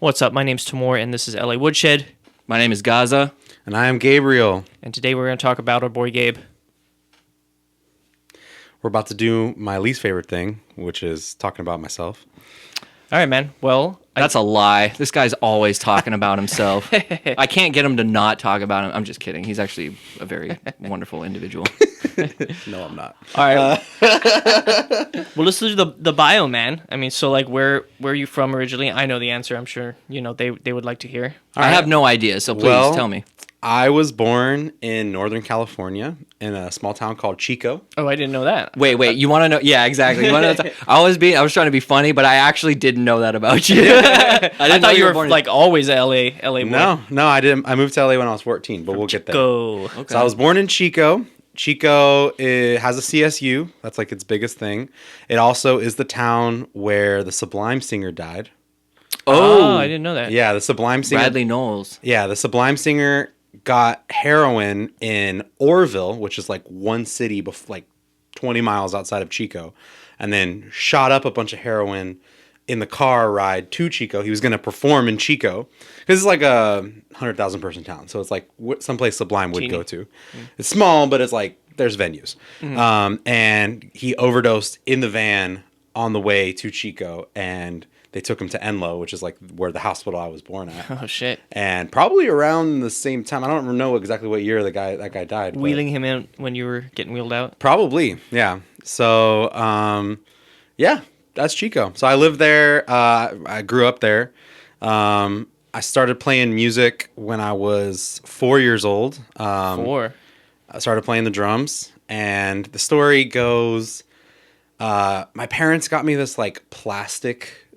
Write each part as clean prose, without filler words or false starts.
What's up? My name's Timur, and this is LA Woodshed. My name is Gaza. And I am Gabriel. And today we're going to talk about our boy Gabe. We're about to do my least favorite thing, which is talking about myself. All right, man. Well, That's a lie. This guy's always talking about himself. I can't get him to not talk about him. I'm just kidding. He's actually a very wonderful individual. No, I'm not. all right. Well, let's do the bio, man. I mean, so like, where are you from originally? I know the answer. I'm sure they would like to hear. I have no idea, so please Well, tell me. I was born in Northern California in a small town called Chico. Oh, I didn't know that. Wait. You want to know? Yeah, exactly. You want to know? I was trying to be funny, but I actually didn't know that about you. I thought you were like always a LA boy. No, I didn't. I moved to LA when I was 14, but we'll get there. Go. Okay. So I was born in Chico. Chico has a CSU. That's like its biggest thing. It also is the town where the Sublime singer died. Oh, I didn't know that. Yeah, the Sublime singer. Bradley Knowles. Yeah, the Sublime singer got heroin in Orville, which is like one city, like 20 miles outside of Chico, and then shot up a bunch of heroin in the car ride to Chico. He was going to perform in Chico because it's like a 100,000 person town. So it's like someplace Sublime would go to. It's small, but it's like there's venues. And he overdosed in the van on the way to Chico, and they took him to Enloe, which is like where the hospital I was born at. Oh shit. And probably around the same time, I don't know exactly what year that guy died. Wheeling him in when you were getting wheeled out. Probably, yeah. So, yeah, that's Chico. So I lived there. I grew up there. I started playing music when I was 4 years old. 4. I started playing the drums, and the story goes, my parents got me this like plastic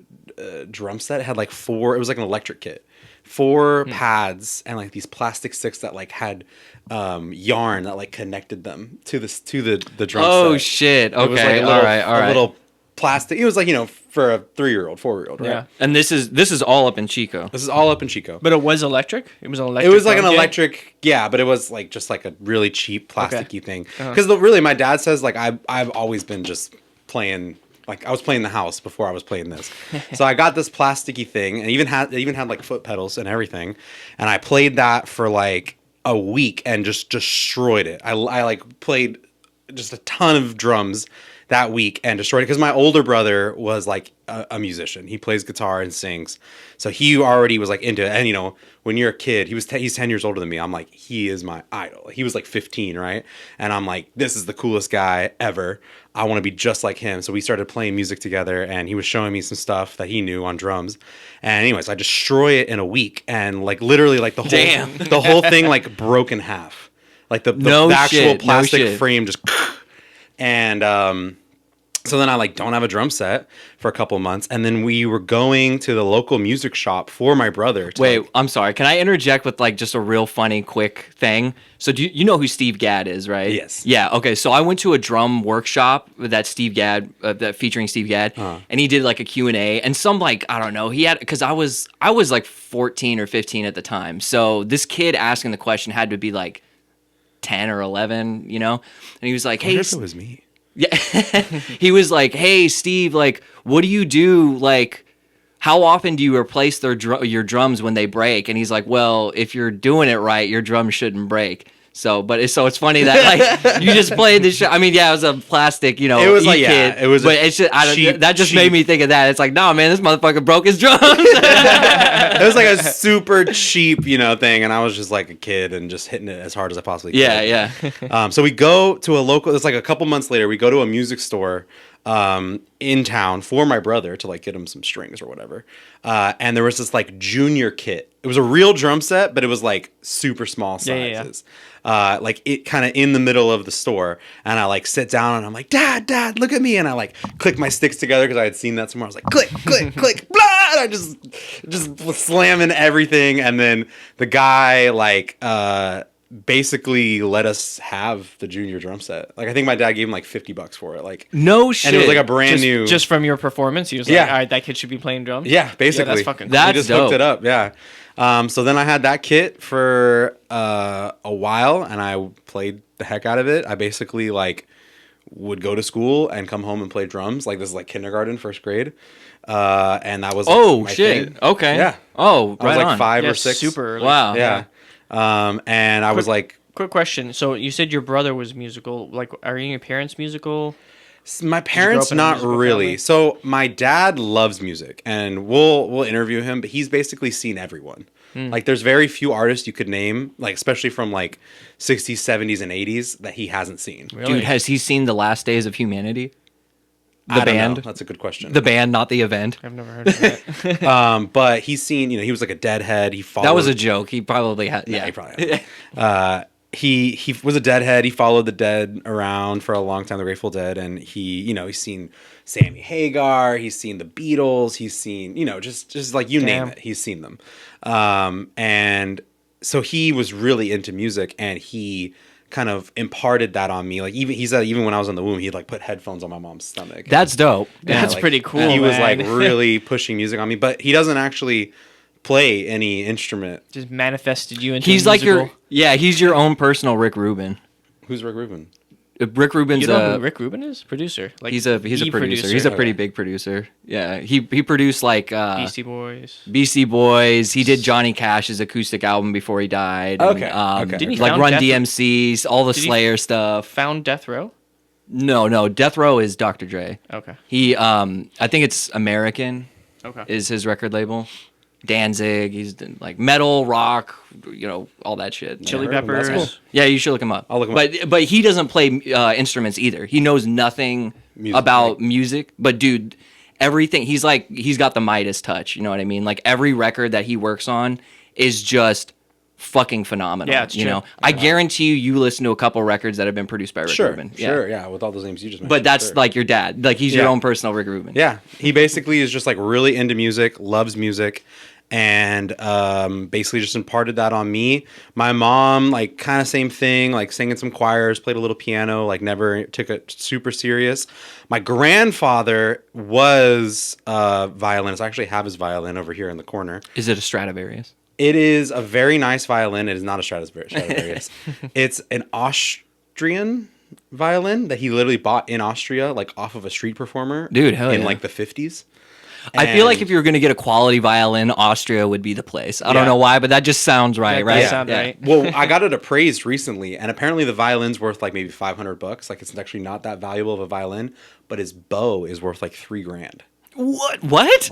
drum set. It had like it was like an electric kit, 4 pads and like these plastic sticks that like had yarn that like connected them to the drum set. Oh shit. Okay. It was like all right. a little plastic. It was like, for a 3-year-old, 4-year-old, right? Yeah. And this is all up in Chico. This is all up in Chico. But it was electric? It was an electric. It was like an drum kit? electric, yeah, but it was like just like a really cheap plasticky thing. Uh-huh. Because really, my dad says like I've always been just playing. Like I was playing the house before I was playing this, so I got this plasticky thing, and it even had like foot pedals and everything, and I played that for like a week and just destroyed it. I like played just a ton of drums that week and destroyed it because my older brother was like a musician. He plays guitar and sings, so he already was like into it. And when you're a kid, he's 10 years older than me. I'm like, he is my idol. He was like 15, right? And I'm like, this is the coolest guy ever. I want to be just like him. So we started playing music together, and he was showing me some stuff that he knew on drums. And anyways, I destroy it in a week, and like literally like the whole thing like broke in half. Like the actual plastic frame just and so then I like don't have a drum set for a couple of months, and then we were going to the local music shop for my brother. Wait, I'm sorry. Can I interject with like just a real funny quick thing? So do you know who Steve Gadd is, right? Yes. Yeah. Okay. So I went to a drum workshop that Steve Gadd, that featuring Steve Gadd, and he did like a Q&A, and some like I don't know. He had because I was like 14 or 15 at the time. So this kid asking the question had to be like 10 or 11, and he was like, I "Hey, wonder if it was me." Yeah. He was like, "Hey, Steve, like, what do you do? Like, how often do you replace your drums when they break?" And he's like, "Well, if you're doing it right, your drums shouldn't break." So it's funny that like you just played this. I mean, yeah, it was a plastic, It was like kit, it was. But it's just that just cheap. made me think of that. It's like, no, man, this motherfucker broke his drums. It was like a super cheap, thing, and I was just like a kid and just hitting it as hard as I possibly could. Yeah. So we go to a local. It's like a couple months later. We go to a music store in town for my brother to like get him some strings or whatever. And there was this like junior kit. It was a real drum set, but it was like super small sizes. Like it kind of in the middle of the store, and I like sit down and I'm like, Dad, look at me, and I like click my sticks together because I had seen that somewhere. I was like, click, blah, and I just was slamming everything, and then the guy like basically let us have the junior drum set. Like I think my dad gave him like $50 for it. Like no shit. And it was like a brand new. Just from your performance, he was like, all right, that kid should be playing drums. Yeah, basically. Yeah, that's fucking cool. That's we just dope. hooked it up. Yeah. So then I had that kit for a while, and I played the heck out of it. I basically like would go to school and come home and play drums. Like this is like kindergarten, first grade, and that was Oh my shit! thing. Okay. Yeah. Oh, I was right like on. 5 Yeah, or 6. super early. Wow. Yeah. And I was like, Quick question. So you said your brother was musical. Like, are your parents musical? my grow parents up in a not musical really. family? So my dad loves music, and we'll interview him, but he's basically seen everyone. Like there's very few artists you could name, like especially from like 60s, 70s, and 80s that he hasn't seen. Really? Dude, has he seen The Last Days of Humanity? I don't band? know. That's a good question. The band, not the event. I've never heard of that. But he's seen, he was like a Deadhead. He followed. That was a joke. He probably had. Yeah, Yeah, he probably had. He was a Deadhead. He followed the Dead around for a long time, the Grateful Dead, and he's seen Sammy Hagar. He's seen the Beatles. He's seen just like you name Damn. it. He's seen them, and so he was really into music, and he kind of imparted that on me. Like he said even when I was in the womb, he'd like put headphones on my mom's stomach. That's dope. That's like, pretty cool. He was man. like really pushing music on me, but he doesn't actually play any instrument. Just manifested you into. He's a like musical. he's your own personal Rick Rubin. Who's Rick Rubin? Rick Rubin's You know who Rick Rubin is? Producer. Like he's a the producer. He's a pretty Okay. big producer. Yeah, he produced like Beastie Boys. Beastie Boys. He did Johnny Cash's acoustic album before he died. Okay, And, okay. Didn't he like found Run Death- DMC's, all the Did he- Slayer stuff. Found Death Row. No, Death Row is Dr. Dre. Okay. He I think it's American Okay. is his record label. Danzig, he's done, like metal, rock, all that shit. Chili heard of him. That's Peppers. cool. Yeah, you should look him up. I'll look him up. But he doesn't play instruments either. He knows nothing Music, about right. music. But dude, everything he's got the Midas touch. You know what I mean? Like every record that he works on is just fucking phenomenal. Yeah, it's true. I guarantee you listen to a couple records that have been produced by Rick Sure, Rubin. sure, yeah, with all those names you just mentioned. But that's sure. like your dad. Like he's your Yeah. own personal Rick Rubin. Yeah, he basically is just like really into music, loves music, and basically just imparted that on me. My mom, like kind of same thing, like sang in some choirs, played a little piano, like never took it super serious. My grandfather was a violinist. I actually have his violin over here in the corner. Is it a Stradivarius? It is a very nice violin. It is not a Stradivarius. It's an Austrian violin that he literally bought in Austria, like off of a street performer. Dude, hell in yeah. like the 50s. I feel like And- if you were going to get a quality violin, Austria would be the place. I Yeah. don't know why, but that just sounds right, That right? does sound right. Well, I got it appraised recently, and apparently the violin's worth like maybe $500. Like it's actually not that valuable of a violin, but his bow is worth like $3,000. What?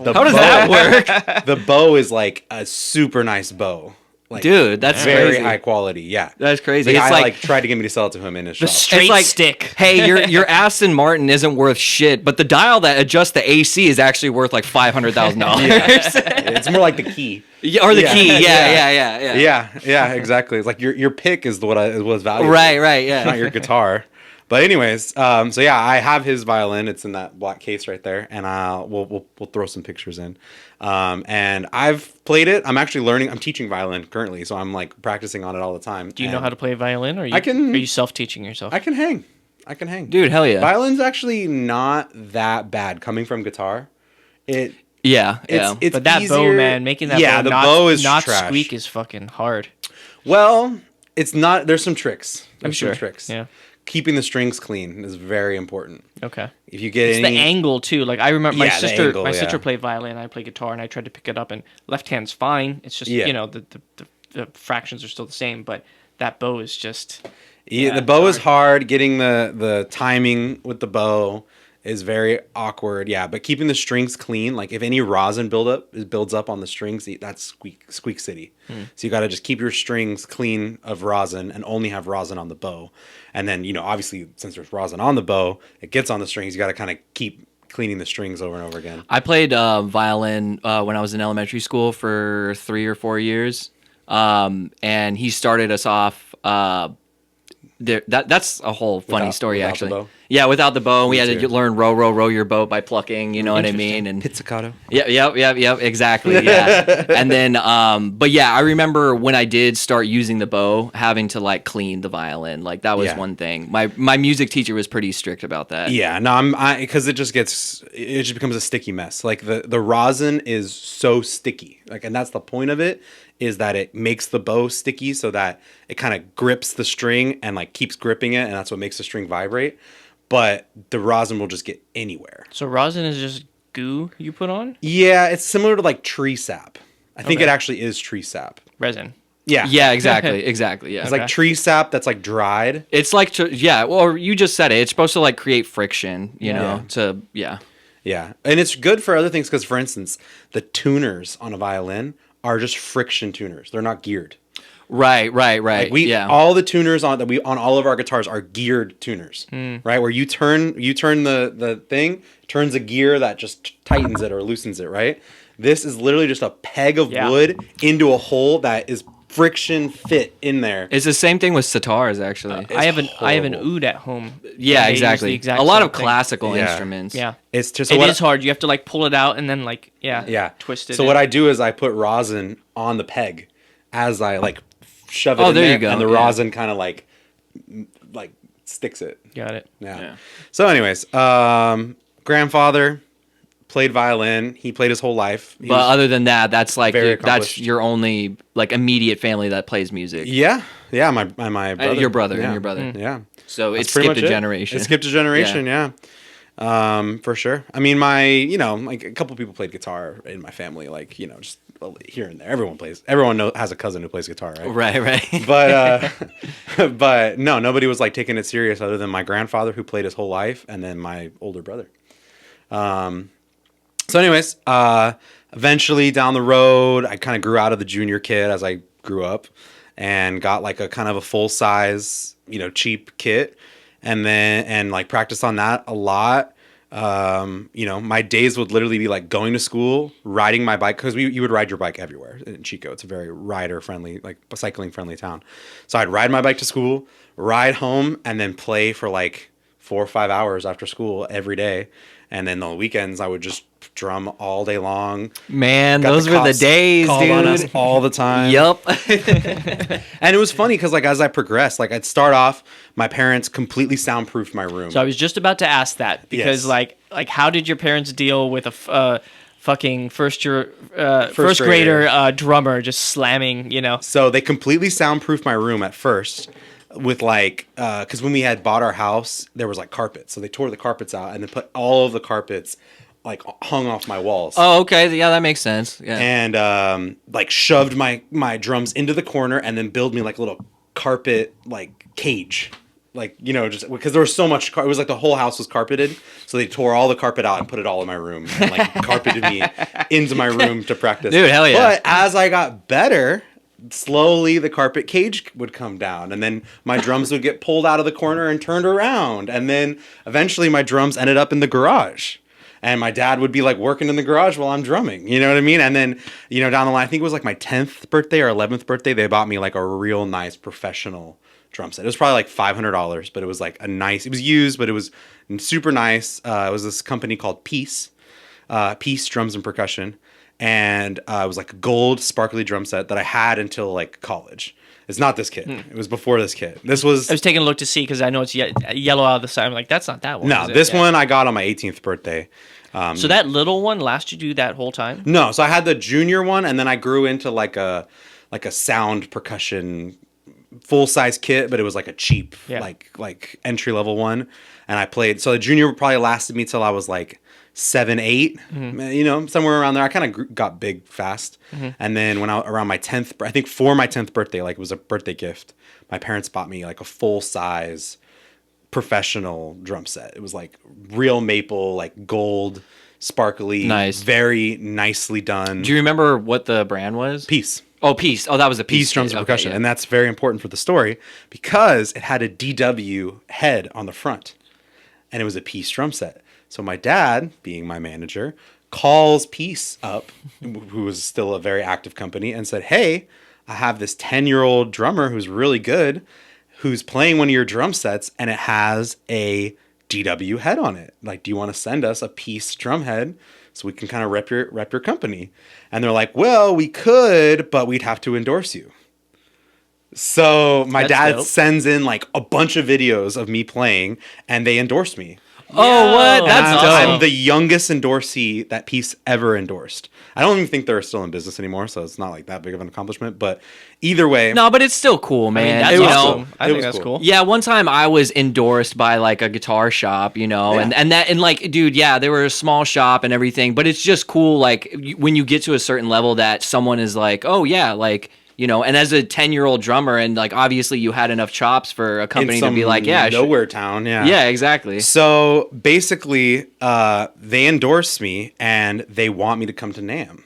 The How does bow- that work? The bow is like a super nice bow, like Dude, that's very crazy. high quality. Yeah, That's crazy. The It's guy like- tried to get me to sell it to him in his The shop. straight It's like- stick. Hey, your Aston Martin isn't worth shit, but the dial that adjusts the AC is actually worth like $500,000. It's more like the key. Yeah, or the Yeah. key. Yeah. Yeah. Yeah, exactly. It's like your pick is what's valuable. Right, yeah. Not your guitar. But anyways, so yeah, I have his violin. It's in that black case right there, and we'll throw some pictures in. And I've played it. I'm actually learning. I'm teaching violin currently, so I'm like practicing on it all the time. Do you know how to play a violin, or I can- Are you self-teaching yourself? I can hang. I can hang. Dude, hell yeah. Violin's actually not that bad coming from guitar. It's Yeah. but that bow, easier- man, making that yeah, bow the not, bow is not trash. squeak is fucking hard. Well, it's not. There's some tricks. I'm There's some sure. tricks. Yeah. Keeping the strings clean is very important. Okay. If you get It's any, the angle too. Like I remember my Yeah, the sister. angle, my yeah. sister played violin. I play guitar, and I tried to pick it up. And left hand's fine. It's just Yeah. the fractions are still the same, but that bow is just. Yeah, the it's bow is hard. Getting the timing with the bow is very awkward. Yeah, but keeping the strings clean, like if any rosin builds up on the strings, that's squeak city. So you got to just keep your strings clean of rosin and only have rosin on the bow. And then obviously since there's rosin on the bow, it gets on the strings. You got to kind of keep cleaning the strings over and over again. I played violin when I was in elementary school for 3 or 4 years. And he started us off that's a whole funny story without the actually. bow? Yeah, without the bow, we had too. to learn row your boat by plucking. You know what I mean? And Pizzicato. yep, exactly. Yeah, and then, but yeah, I remember when I did start using the bow, having to like clean the violin. Like that was Yeah. one thing. My music teacher was pretty strict about that. Yeah, no, because it just becomes a sticky mess. Like the rosin is so sticky, like, and that's the point of it, is that it makes the bow sticky so that it kind of grips the string and like keeps gripping it, and that's what makes the string vibrate. but the rosin will just get anywhere. So rosin is just goo you put on? Yeah, it's similar to like tree sap. I think Okay. it actually is tree sap. Resin. Yeah. Yeah, exactly. Exactly. Yeah. It's like tree sap that's like dried. It's like, yeah, well, you just said it. It's supposed to like create friction, you know, yeah. Yeah. And it's good for other things because, for instance, the tuners on a violin are just friction tuners. They're not geared. Right. Like all the tuners on all of our guitars are geared tuners, right? Where you turn the thing, turns a gear that just tightens it or loosens it, right? This is literally just a peg of wood into a hole that is friction fit in there. It's the same thing with sitars, actually. I have an horrible. oud at home. Yeah, and they use exactly. the exact A lot same of thing. classical Yeah. instruments. Yeah. It's just It is hard. You have to like pull it out and then like twist it. So what I do is I put rosin on the peg as I like shove it in there there, you go. and the Yeah. rosin kind of like sticks it. got it. Yeah. So anyways, grandfather played violin. He played his whole life. He But was- other than that, that's like very that's accomplished. your only like immediate family that plays music. yeah, my brother. Your brother yeah. and your brother. Yeah. So That's it pretty skipped much a generation. It skipped a generation, yeah. For sure. I mean, like a couple people played guitar in my family, like, just here and there. Everyone has a cousin who plays guitar, right? Right. But but no, nobody was like taking it serious other than my grandfather who played his whole life and then my older brother. So anyways, eventually down the road, I kind of grew out of the junior kit as I grew up and got like a kind of a full size, cheap kit and like practiced on that a lot. My days would literally be like going to school, riding my bike, because you would ride your bike everywhere in Chico. It's a very rider friendly, like cycling friendly town. So I'd ride my bike to school, ride home, and then play for like 4 or 5 hours after school every day. And then the weekends I would just drum all day long. Man, Got those were the cops days, called on us dude. all the time. Yup. And it was funny because like as I progressed, like I'd start off, my parents completely soundproofed my room. So I was just about to ask that because Yes. like how did your parents deal with a fucking first First grader drummer just slamming, So they completely soundproofed my room at first with like, because when we had bought our house, there was like carpet. So they tore the carpets out and then put all of the carpets like hung off my walls. Oh, okay. Yeah, that makes sense. Yeah. And like shoved my drums into the corner and then build me like a little carpet like cage. Like, just because there was so much, it was like the whole house was carpeted. So they tore all the carpet out and put it all in my room and like carpeted me into my room to practice. Dude, hell yeah. But as I got better, slowly the carpet cage would come down and then my drums would get pulled out of the corner and turned around. And then eventually my drums ended up in the garage. And my dad would be like working in the garage while I'm drumming. You know what I mean? And then, down the line, I think it was like my 10th birthday or 11th birthday, they bought me like a real nice professional drum set. It was probably like $500, but it was like it was used, but it was super nice. It was this company called Peace Drums and Percussion. And it was like a gold sparkly drum set that I had until like college. It's not this kit. It was before this kit. This was... I was taking a look to see because I know it's yellow out of the side. I'm like, that's not that one. No, is it? this Yeah. one I got on my 18th birthday. So that little one lasted you that whole time? No, so I had the junior one, and then I grew into like a sound percussion full size kit, but it was like a cheap like entry level one. And I played. So the junior probably lasted me till I was like 7, 8, somewhere around there. I kind of got big fast. And then when around my 10th, I think for my 10th birthday, like it was a birthday gift, my parents bought me like a full size professional drum set. It was like real maple, like gold, sparkly, Nice. very nicely done. Do you remember what the brand was? Piece. Oh, Peace. Oh, that was a Piece drums kit. and Okay, percussion. yeah. And that's very important for the story because it had a DW head on the front and it was a Piece drum set. So my dad, being my manager, calls Piece up, who was still a very active company, and said, "Hey, I have this 10-year-old drummer who's really good, who's playing one of your drum sets, and it has a DW head on it. Like, do you want to send us a Piece drum head so we can kind of rep your company?" And they're like, "Well, we could, but we'd have to endorse you." So my That's dad dope. sends in like a bunch of videos of me playing, and they endorsed me. Oh, what? Yo, That's And awesome. I'm the youngest endorsee that Piece ever endorsed. I don't even think they're still in business anymore, so it's not like that big of an accomplishment. But either way, No, but it's still cool, man. that's it was awesome. cool. I It think was that's cool. cool. Yeah, one time I was endorsed by like a guitar shop, Yeah. and like, dude, yeah, they were a small shop and everything, but it's just cool, like, when you get to a certain level that someone is like, oh yeah, like, and as a 10-year-old drummer, and like, obviously you had enough chops for a in company to some be like, yeah, nowhere town, yeah. yeah, exactly. So basically, they endorse me and they want me to come to NAMM,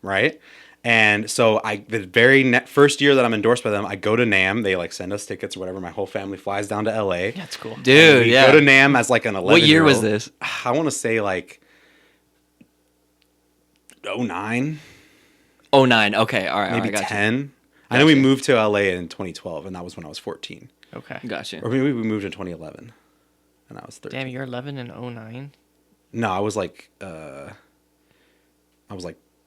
right? And so the very first year that I'm endorsed by them, I go to NAMM. They like send us tickets or whatever. My whole family flies down to LA. That's cool. Dude, We yeah. go to NAMM as like an 11. What year was this? I want to say like 09, 09. Okay, all right, maybe all right, gotcha. 10. I know we moved to LA in 2012, and that was when I was 14. Okay. Gotcha. Or maybe we moved in 2011, and I was 13. Damn, you're 11 and 09. No, I was like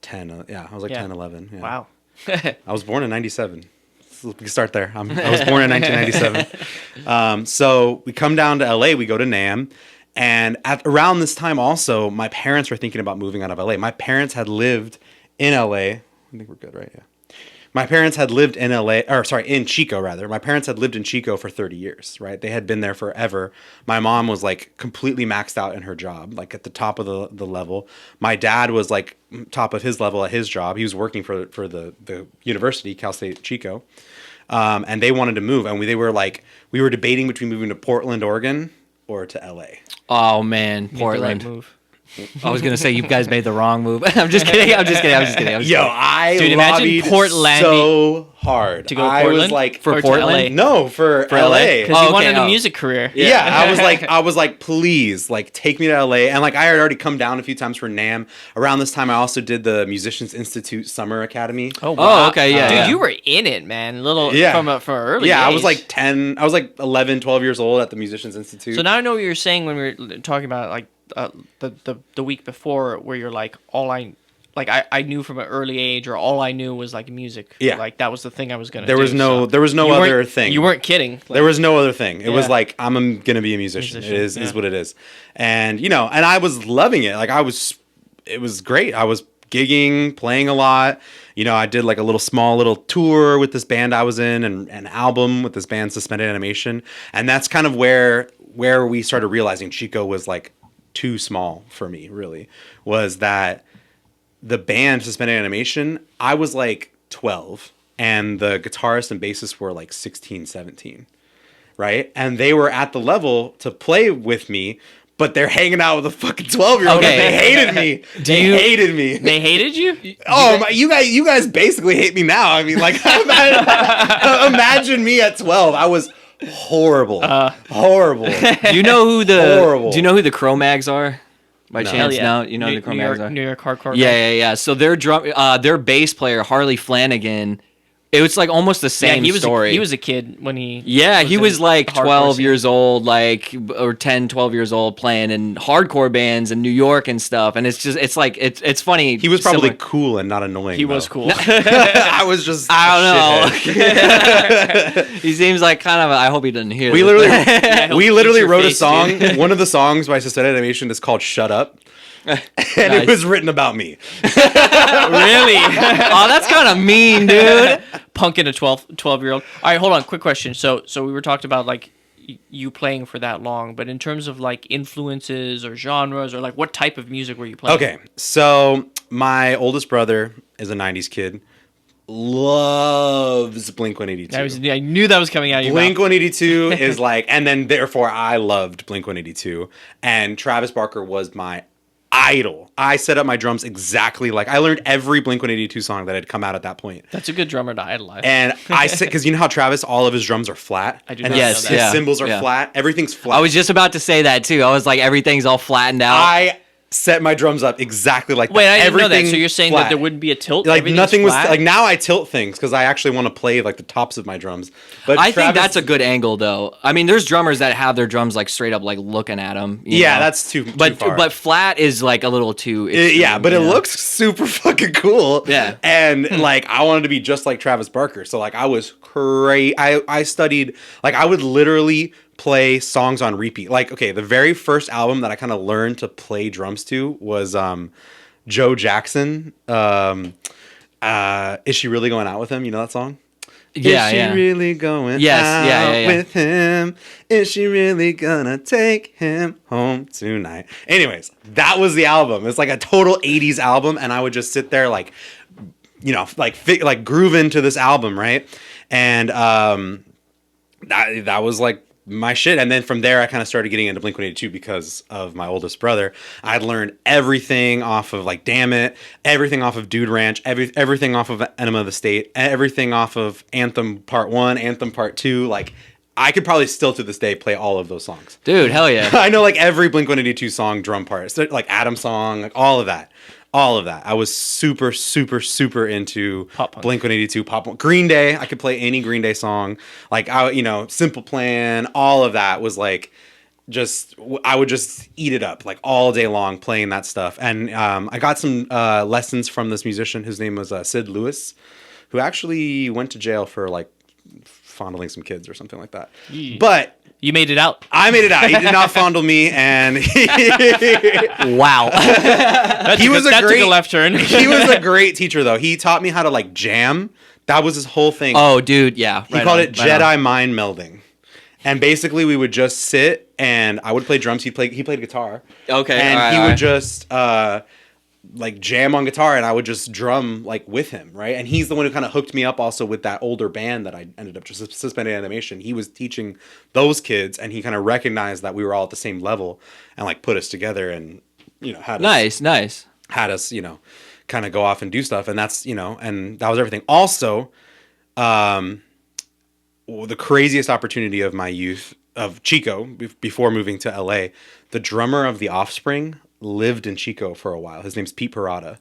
10. Yeah, I was like Yeah. 10, 11. Yeah. Wow. I was born in 97. So we can start there. I was born in 1997. So we come down to LA, we go to NAMM. And around this time also, my parents were thinking about moving out of LA. My parents had lived in LA. I think we're good, right? Yeah. My parents had lived in in Chico rather. My parents had lived in Chico for 30 years, right? They had been there forever. My mom was like completely maxed out in her job, like at the top of the level. My dad was like top of his level at his job. He was working for the university, Cal State Chico. And they wanted to move. And we were debating between moving to Portland, Oregon or to LA. Oh man, Made the right Portland. move. I was gonna say you guys made the wrong move. I'm just kidding. Yo, I Dude, imagine lobbied Portland so hard. to go to I Portland? was like, For Or to Portland? LA? no, for LA. Because Oh, he okay, wanted a oh. music career. Yeah, I was like, please, like, take me to LA. And like, I had already come down a few times for NAMM. Around this time, I also did the Musicians Institute Summer Academy. Oh, wow. Oh, okay, yeah. Dude, yeah. you were in it, man. Little Yeah. from an early Yeah, I was age. like 10. I was like 11, 12 years old at the Musicians Institute. So now I know what you're saying when we were talking about like the week before, where you're like, I knew from an early age, or all I knew was like music. Yeah. Like that was the thing I was gonna. there was do, no, so. there was no You weren't- other thing. You weren't kidding. Like, There was no other thing. It was Yeah. like, I'm gonna be a musician. Musician, Is yeah. what it is. And and I was loving it. Like it was great. I was gigging, playing a lot. I did like a small little tour with this band I was in, and an album with this band Suspended Animation. And that's kind of where we started realizing Chico was like too small for me, really, was that the band Suspended Animation, I was like 12 and the guitarist and bassist were like 16, 17, right? And they were at the level to play with me, but they're hanging out with a fucking 12-year-old. Okay. They hated me. They hated me. They hated you. Oh, you guys basically hate me now. I mean, like, imagine me at 12. I was horrible. Horrible. Do you know who the Horrible. Do you know who the Cro-Mags are? By No. chance, Hell yeah. no, you know who the New Cro-Mags York, are. New York hardcore. Yeah, band. yeah, yeah. So their bass player Harley Flanagan. It was like almost the same he was story. he was a kid when he. Yeah, he in was like the hardcore 12 scene. years old, or 10, 12 years old, playing in hardcore bands in New York and stuff. And it's funny. He was probably similar- cool and not annoying. He was though. cool. I was just. I a shithead. don't know. He seems like kind of. I hope he doesn't hear. We this. literally he'll eat your wrote a face, song. dude. One of the songs by Suspended Animation is called "Shut Up," and Nice. it was written about me. Really? Oh, that's kind of mean, dude. Punking a 12-year-old. All right, hold on. Quick question. So we were talking about like you playing for that long, but in terms of like influences or genres, or like what type of music were you playing? Okay, so my oldest brother is a '90s kid. Loves Blink-182. I knew that was coming out of your mouth. Blink-182 is like, and then therefore I loved Blink-182, and Travis Barker was my idol. I set up my drums exactly like I learned every Blink-182 song that had come out at that point. That's a good drummer to idolize. And I said, because you know how Travis, all of his drums are flat, I do and not Yes, know his that. yeah. cymbals are yeah. flat. Everything's flat. I was just about to say that too. I was like, everything's all flattened out. I set my drums up exactly like Wait, that. I didn't know that. Everything So you're saying flat. that there wouldn't be a tilt? Like Everything's nothing was flat? like now I tilt things because I actually want to play like the tops of my drums. But I think Travis- that's a good angle, though. I mean, there's drummers that have their drums like straight up, like looking at them. Yeah, that's too But far. but flat is like a little too. Yeah, extreme, but it you know? looks super fucking cool. Yeah. And like I wanted to be just like Travis Barker. So like I was crazy. I studied like I would literally play songs on repeat. Like okay, the very first album that I kind of learned to play drums to was Joe Jackson. Is She Really Going Out With Him? You know that song? Yeah, Is she yeah. really going Yes, out yeah. with him? Is she really gonna take him home tonight? Anyways, that was the album. It's like a total 80s album, and I would just sit there like, like groove into this album, right? And that was like my shit. And then from there, I kind of started getting into Blink-182 because of my oldest brother. I'd learned everything off of like Damn It, everything off of Dude Ranch, everything off of Enema of the State, everything off of Anthem Part 1, Anthem Part 2. Like, I could probably still to this day play all of those songs. Dude, hell yeah. I know like every Blink-182 song drum part. So, like Adam song, like all of that. All of that. I was super, super, super into Pop punk. Blink-182, pop punk. Green Day. I could play any Green Day song. Like, Simple Plan, all of that was like, I would just eat it up like all day long playing that stuff. And I got some lessons from this musician. His name was Sid Lewis, who actually went to jail for like fondling some kids or something like that. Yeah. But You made it out. I made it out. He did not fondle me, and Wow. he was that a great took a left turn. he was a great teacher, though. He taught me how to like jam. That was his whole thing. Oh, dude, yeah. He called it Jedi mind melding. And basically, we would just sit, and I would play drums. He played guitar. Okay, and all he right. would just like jam on guitar, and I would just drum like with him, right? And he's the one who kind of hooked me up also with that older band that I ended up just Suspended Animation. He was teaching those kids, and he kind of recognized that we were all at the same level, and like put us together, and had us, Nice. had us, kind of go off and do stuff, and that's and that was everything. Also, the craziest opportunity of my youth of Chico before moving to LA, the drummer of The Offspring lived in Chico for a while. His name's Pete Parada.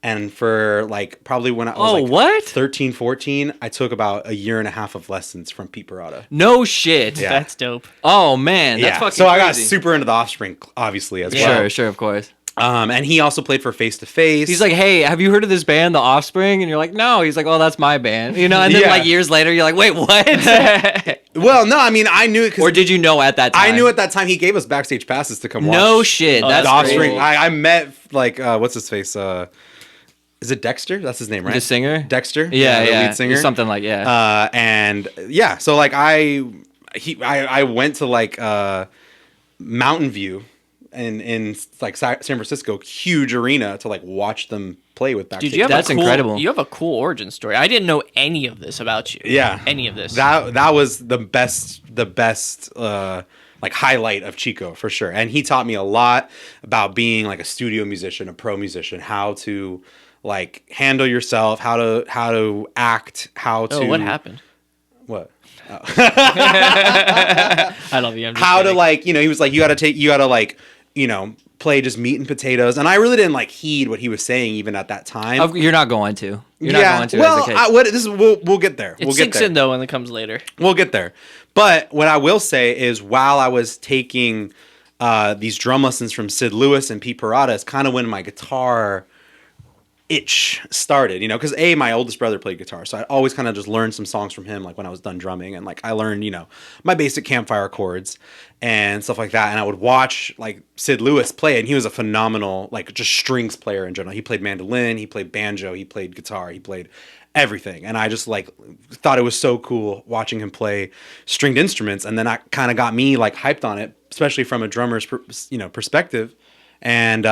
And for like probably when I was 13, 14, I took about a year and a half of lessons from Pete Parada. No shit. Yeah. That's dope. Oh, man. That's fucking so I got crazy. super into The Offspring, obviously, as well. Sure, of course. And he also played for Face to Face. He's like, hey, have you heard of this band, The Offspring? And you're like, no. He's like, oh, that's my band. And then Yeah. like years later, you're like, wait, what? well, no, I mean, I knew it. Or did you know at that time? I knew at that time he gave us backstage passes to come watch. No shit. Oh, That's The Offspring. cool. I met like what's his face? Is it Dexter? That's his name, right? The singer? Dexter. Yeah, the yeah. lead singer. Something like, yeah. And yeah, so like I went to like Mountain View in like San Francisco, huge arena to like watch them play with backstage. Dude, That's incredible. You have a cool origin story. I didn't know any of this about you. Yeah. Any of this. That was the best like highlight of Chico for sure. And he taught me a lot about being like a studio musician, a pro musician, how to like handle yourself, how to act, how to what happened? What? I love you. I'm just How to kidding. like, he was like, you gotta like, play just meat and potatoes. And I really didn't like heed what he was saying even at that time. You're not going to. You're yeah. not going to Well, as a kid. we'll get there. It We'll get sinks there. in though when it comes later. We'll get there. But what I will say is while I was taking these drum lessons from Sid Lewis and Pete Parada is kind of when my guitar itch started, because my oldest brother played guitar. So I always kind of just learned some songs from him, like when I was done drumming. And like I learned, my basic campfire chords and stuff like that. And I would watch like Sid Lewis play, and he was a phenomenal, like just strings player in general. He played mandolin, he played banjo, he played guitar, he played everything. And I just like thought it was so cool watching him play stringed instruments. And then that kind of got me like hyped on it, especially from a drummer's perspective. And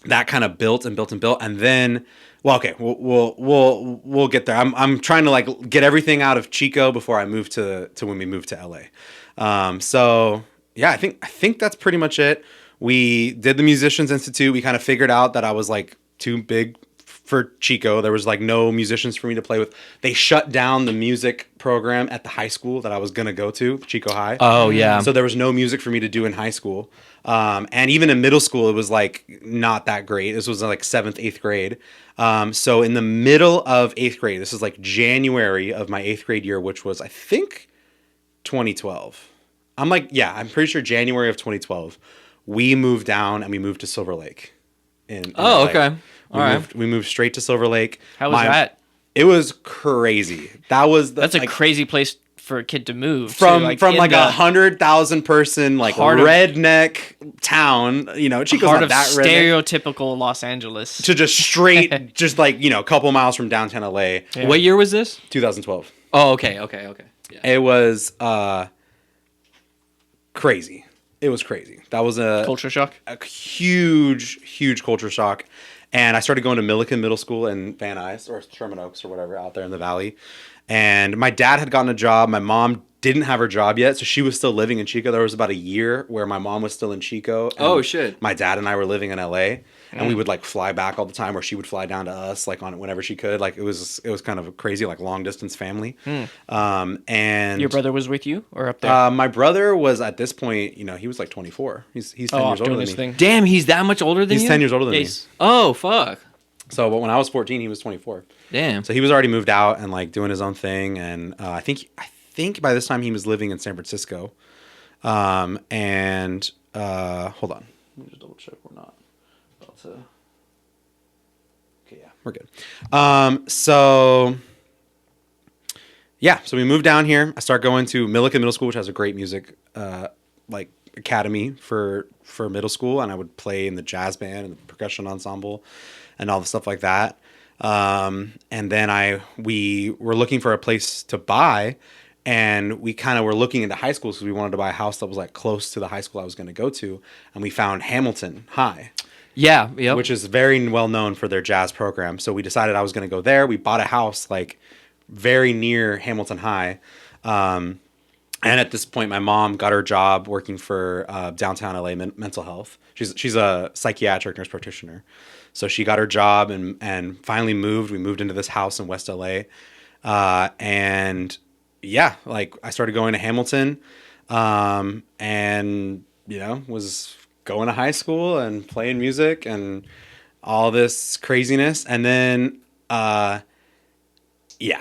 that kind of built and built and built. And then, well, okay, we'll get there. I'm trying to like get everything out of Chico before I move to when we move to LA. So yeah, I think that's pretty much it. We did the Musicians Institute. We kind of figured out that I was like too big for Chico. There was like no musicians for me to play with. They shut down the music program at the high school that I was gonna go to, Chico High. Oh, yeah. So there was no music for me to do in high school. And even in middle school, it was like not that great. This was like 7th, 8th grade. So in the middle of 8th grade, this is like January of my 8th grade year, which was I think 2012. I'm pretty sure January of 2012. We moved down and we moved to Silver Lake. In Oh, LA. okay. All right. We moved straight to Silver Lake. How was that? It was crazy. That was That's a crazy place for a kid to move from to, from in like the 100,000 person like heart of- redneck town. You know, Chico's heart not of that redneck. stereotypical Los Angeles. To just straight, just like, you know, a couple miles from downtown LA. Yeah. What year was this? 2012. Oh, okay. Yeah. It was crazy. It was crazy. That was Culture shock. a huge culture shock. And I started going to Milliken Middle School in Van Nuys or Sherman Oaks or whatever out there in the valley. And my dad had gotten a job. My mom didn't have her job yet, so she was still living in Chico. There was about a year where my mom was still in Chico. And Oh, shit. My dad and I were living in LA, and we would like fly back all the time, or she would fly down to us like on whenever she could. Like it was kind of a crazy like long distance family. And Your brother was with you or up there? my brother was at this point, you know, he was like 24. He's 10 years older doing than this me. thing. Damn, he's that much older than He's you? 10 years older than me. Yes. Oh, fuck. So, but when I was 14, he was 24. Damn. So he was already moved out and like doing his own thing. And I think by this time he was living in San Francisco. Hold on, let me just double check. We're not about to. Okay, yeah, we're good. So we moved down here. I start going to Milliken Middle School, which has a great music like academy for middle school, and I would play in the jazz band and the percussion ensemble and all the stuff like that. And then we were looking for a place to buy, and we kind of were looking into high schools because we wanted to buy a house that was like close to the high school I was going to go to, and we found Hamilton High. Yeah, yep. Which is very well known for their jazz program. So we decided I was going to go there. We bought a house like very near Hamilton High. And at this point, my mom got her job working for downtown LA mental health. She's a psychiatric nurse practitioner. So she got her job and finally moved. We moved into this house in West LA. And yeah, like I started going to Hamilton and, you know, was going to high school and playing music and all this craziness. And then,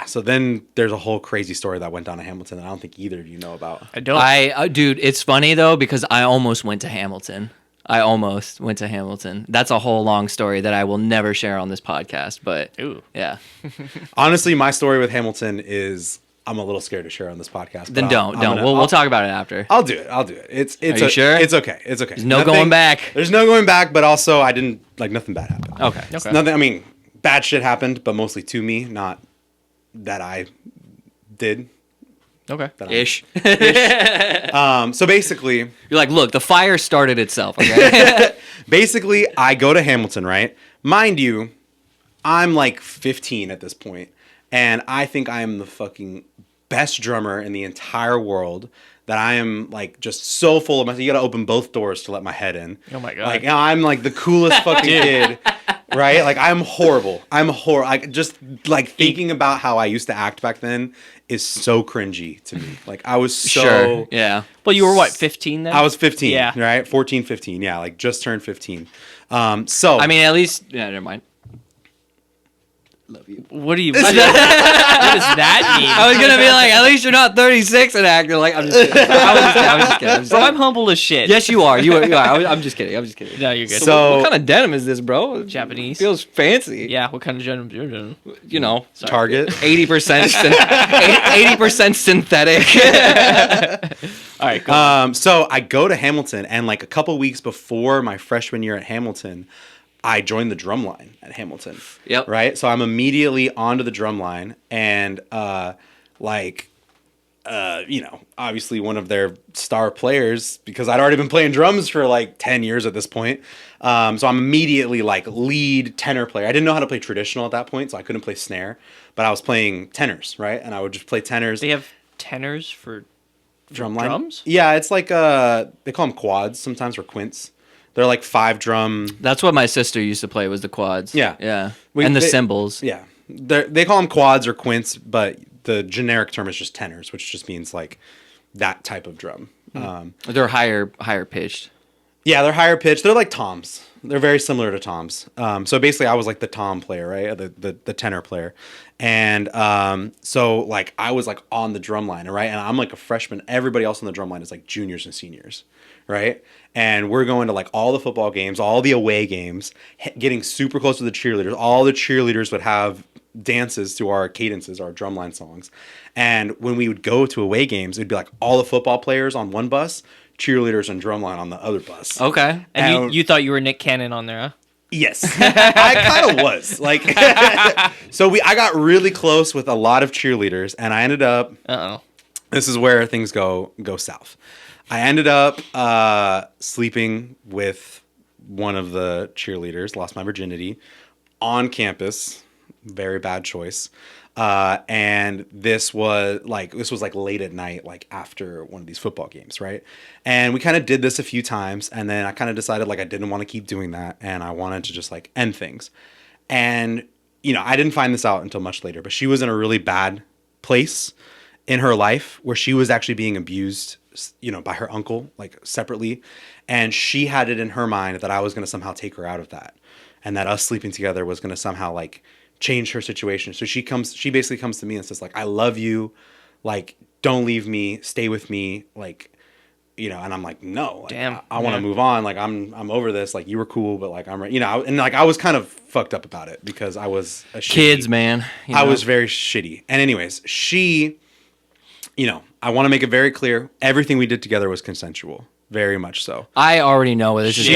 so then there's a whole crazy story that went down to Hamilton that I don't think either of you know about. I don't. Dude, it's funny though, because I almost went to Hamilton. That's a whole long story that I will never share on this podcast, but Ooh. yeah. Honestly, my story with Hamilton is I'm a little scared to share on this podcast. Then don't. We'll talk about it after. I'll do it. It's Are you sure? It's okay. There's no going back. There's no going back, but also I didn't like nothing bad happened. Okay. Nothing. I mean, bad shit happened, but mostly to me, not that I did. Okay. Ish. So basically, You're like, look, the fire started itself. Okay. basically, I go to Hamilton, right? Mind you, I'm like 15 at this point, and I think I am the fucking best drummer in the entire world. That I am like just so full of myself. You gotta open both doors to let my head in. Oh my God. Like I'm like the coolest fucking kid, right? Like I'm horrible. Like just like thinking about how I used to act back then is so cringy to me. Like I was so Sure. Yeah. Well, you were what, 15 then? I was 15, Yeah. right? 14, 15. Yeah, like just turned 15. So I mean, at least. Yeah. Never mind. love you. What do you? What does that mean? I was gonna be like, at least you're not 36 and acting like. I'm just kidding. I was just kidding. Bro, I'm humble as shit. Yes, you are. You are. I'm just kidding. No, you're good. So- what kind of denim is this, bro? Japanese. Feels fancy. Yeah. What kind of gentleman you're doing? You know, Target. 80% 80% synthetic. All right. Go. So I go to Hamilton, and like a couple weeks before my freshman year at Hamilton, I joined the drum line at Hamilton. Yep. Right. So I'm immediately onto the drum line, and you know, obviously one of their star players, because I'd already been playing drums for like 10 years at this point. So I'm immediately like lead tenor player. I didn't know how to play traditional at that point, so I couldn't play snare, but I was playing tenors, right? And I would just play tenors. They have tenors for Drum line. drums? Yeah, it's like they call them quads sometimes, or quints. They're like 5 drum. That's what my sister used to play, was the quads. Yeah. Yeah. We- And the they- cymbals. Yeah, they call them quads or quints, but the generic term is just tenors, which just means like that type of drum. They're higher pitched. Yeah, they're higher pitched. They're like toms. They're very similar to toms. So basically, I was like the tom player, right? The tenor player. And so like I was like on the drum line, right? And I'm like a freshman. Everybody else on the drum line is like juniors and seniors, right? And we're going to like all the football games, all the away games, getting super close to the cheerleaders. All the cheerleaders would have dances to our cadences, our drumline songs. And when we would go to away games, it'd be like all the football players on one bus, cheerleaders and drumline on the other bus. Okay. And you thought you were Nick Cannon on there, huh? Yes, I kind of was like. So I got really close with a lot of cheerleaders, and I ended up. This is where things go south. I ended up sleeping with one of the cheerleaders. Lost my virginity on campus. Very bad choice. And this was like late at night, like after one of these football games, right? And we kind of did this a few times, and then I kind of decided like I didn't want to keep doing that, and I wanted to just like end things. And I didn't find this out until much later, but she was in a really bad place in her life where she was actually being abused, by her uncle, like separately, and she had it in her mind that I was going to somehow take her out of that, and that us sleeping together was going to somehow like change her situation. So she basically comes to me and says like, I love you, like don't leave me, stay with me, like, and I'm like, no, like, damn, I want to move on, like I'm over this, like you were cool, but like I'm and like I was kind of fucked up about it because I was a kids, man. I was very shitty. And anyways, she, I want to make it very clear, everything we did together was consensual, very much so. I already know what this is.